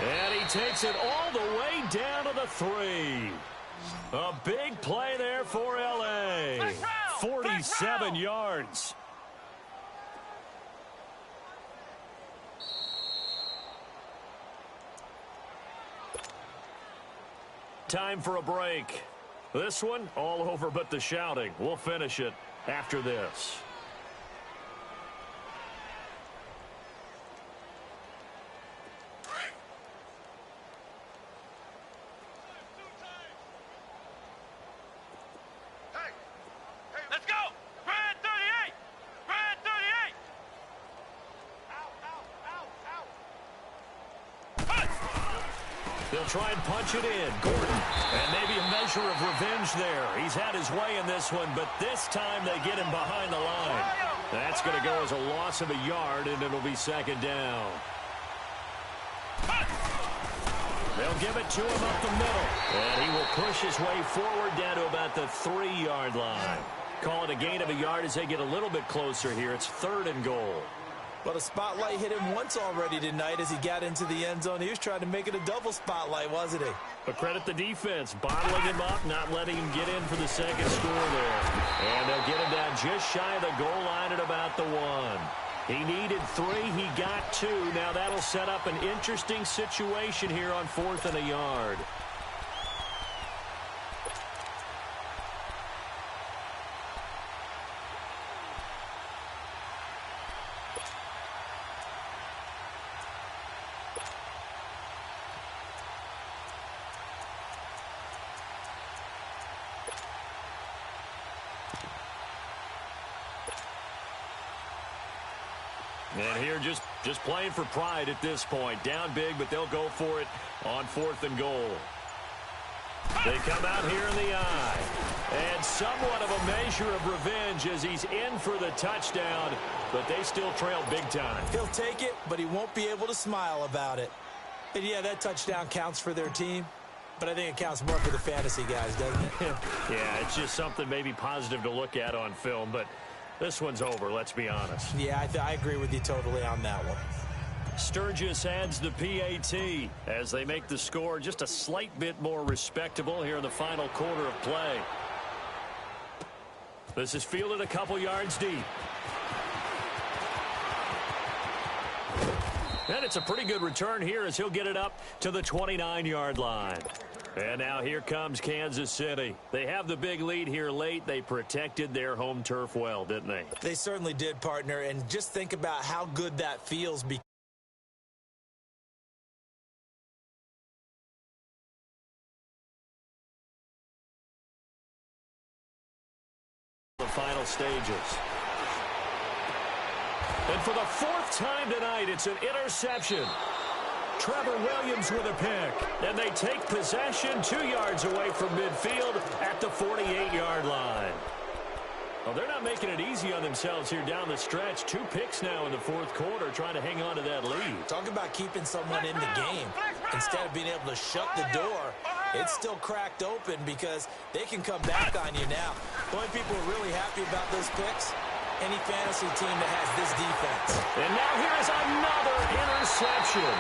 And he takes it all the way down to the 3. A big play there for L.A. 47 yards. Time for a break. This one, all over but the shouting. We'll finish it after this. They'll try and punch it in. Gordon. And maybe a measure of revenge there. He's had his way in this one, but this time they get him behind the line. That's going to go as a loss of a yard, and it'll be 2nd down. They'll give it to him up the middle. And he will push his way forward down to about the 3-yard line. Call it a gain of a yard as they get a little bit closer here. It's 3rd and goal. Well, the spotlight hit him once already tonight as he got into the end zone. He was trying to make it a double spotlight, wasn't he? But credit the defense, bottling him up, not letting him get in for the second score there. And they'll get him down just shy of the goal line at about the 1. He needed 3. He got 2. Now that'll set up an interesting situation here on 4th and a yard. And here just playing for pride at this point. Down big, but they'll go for it on 4th and goal. They come out here in the I. And somewhat of a measure of revenge as he's in for the touchdown, but they still trail big time. He'll take it, but he won't be able to smile about it. And yeah, that touchdown counts for their team, but I think it counts more for the fantasy guys, doesn't it? Yeah, it's just something maybe positive to look at on film, but this one's over, let's be honest. Yeah, I agree with you totally on that one. Sturgis adds the PAT as they make the score just a slight bit more respectable here in the final quarter of play. This is fielded a couple yards deep. And it's a pretty good return here as he'll get it up to the 29-yard line. And now here comes Kansas City. They have the big lead here late. They protected their home turf well, didn't they? They certainly did, partner. And just think about how good that feels because the final stages. And for the fourth time tonight, it's an interception. Trevor Williams with a pick. And they take possession 2 yards away from midfield at the 48-yard line. Well, they're not making it easy on themselves here down the stretch. 2 picks now in the fourth quarter trying to hang on to that lead. Talk about keeping someone in the game. Instead of being able to shut the door, it's still cracked open because they can come back on you now. The only people who are really happy about those picks, any fantasy team that has this defense. And now here's another interception.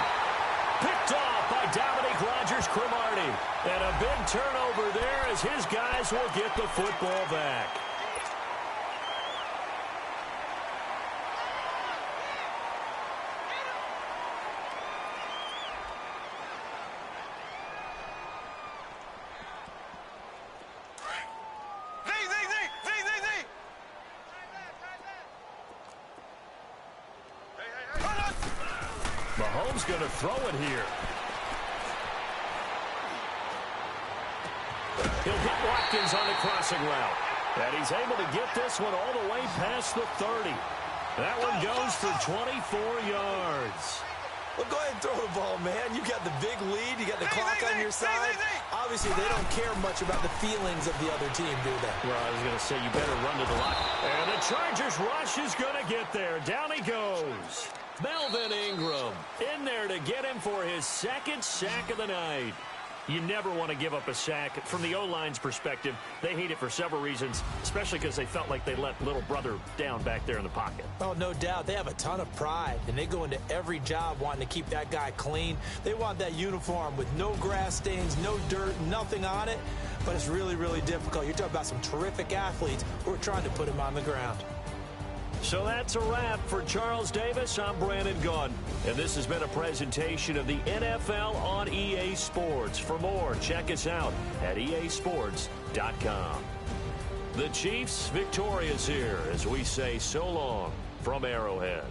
Picked off by Dominique Rodgers-Cromartie. And a big turnover there as his guys will get the football back. Mahomes going to throw it here. He'll get Watkins on the crossing route. And he's able to get this one all the way past the 30. That one goes for 24 yards. Well, go ahead and throw the ball, man. You got the big lead. You got the clock on your side. Obviously, they don't care much about the feelings of the other team, do they? Well, I was going to say, you better run to the line. And the Chargers rush is going to get there. Down he goes. Melvin Ingram in there to get him for his second sack of the night. You never want to give up a sack. From the O-line's perspective, they hate it for several reasons, especially because they felt like they let little brother down back there in the pocket. Oh, no doubt. They have a ton of pride, and they go into every job wanting to keep that guy clean. They want that uniform with no grass stains, no dirt, nothing on it, but it's really, really difficult. You're talking about some terrific athletes who are trying to put him on the ground. So that's a wrap for Charles Davis. I'm Brandon Gaudin, and this has been a presentation of the NFL on EA Sports. For more, check us out at easports.com. The Chiefs victorious here as we say so long from Arrowhead.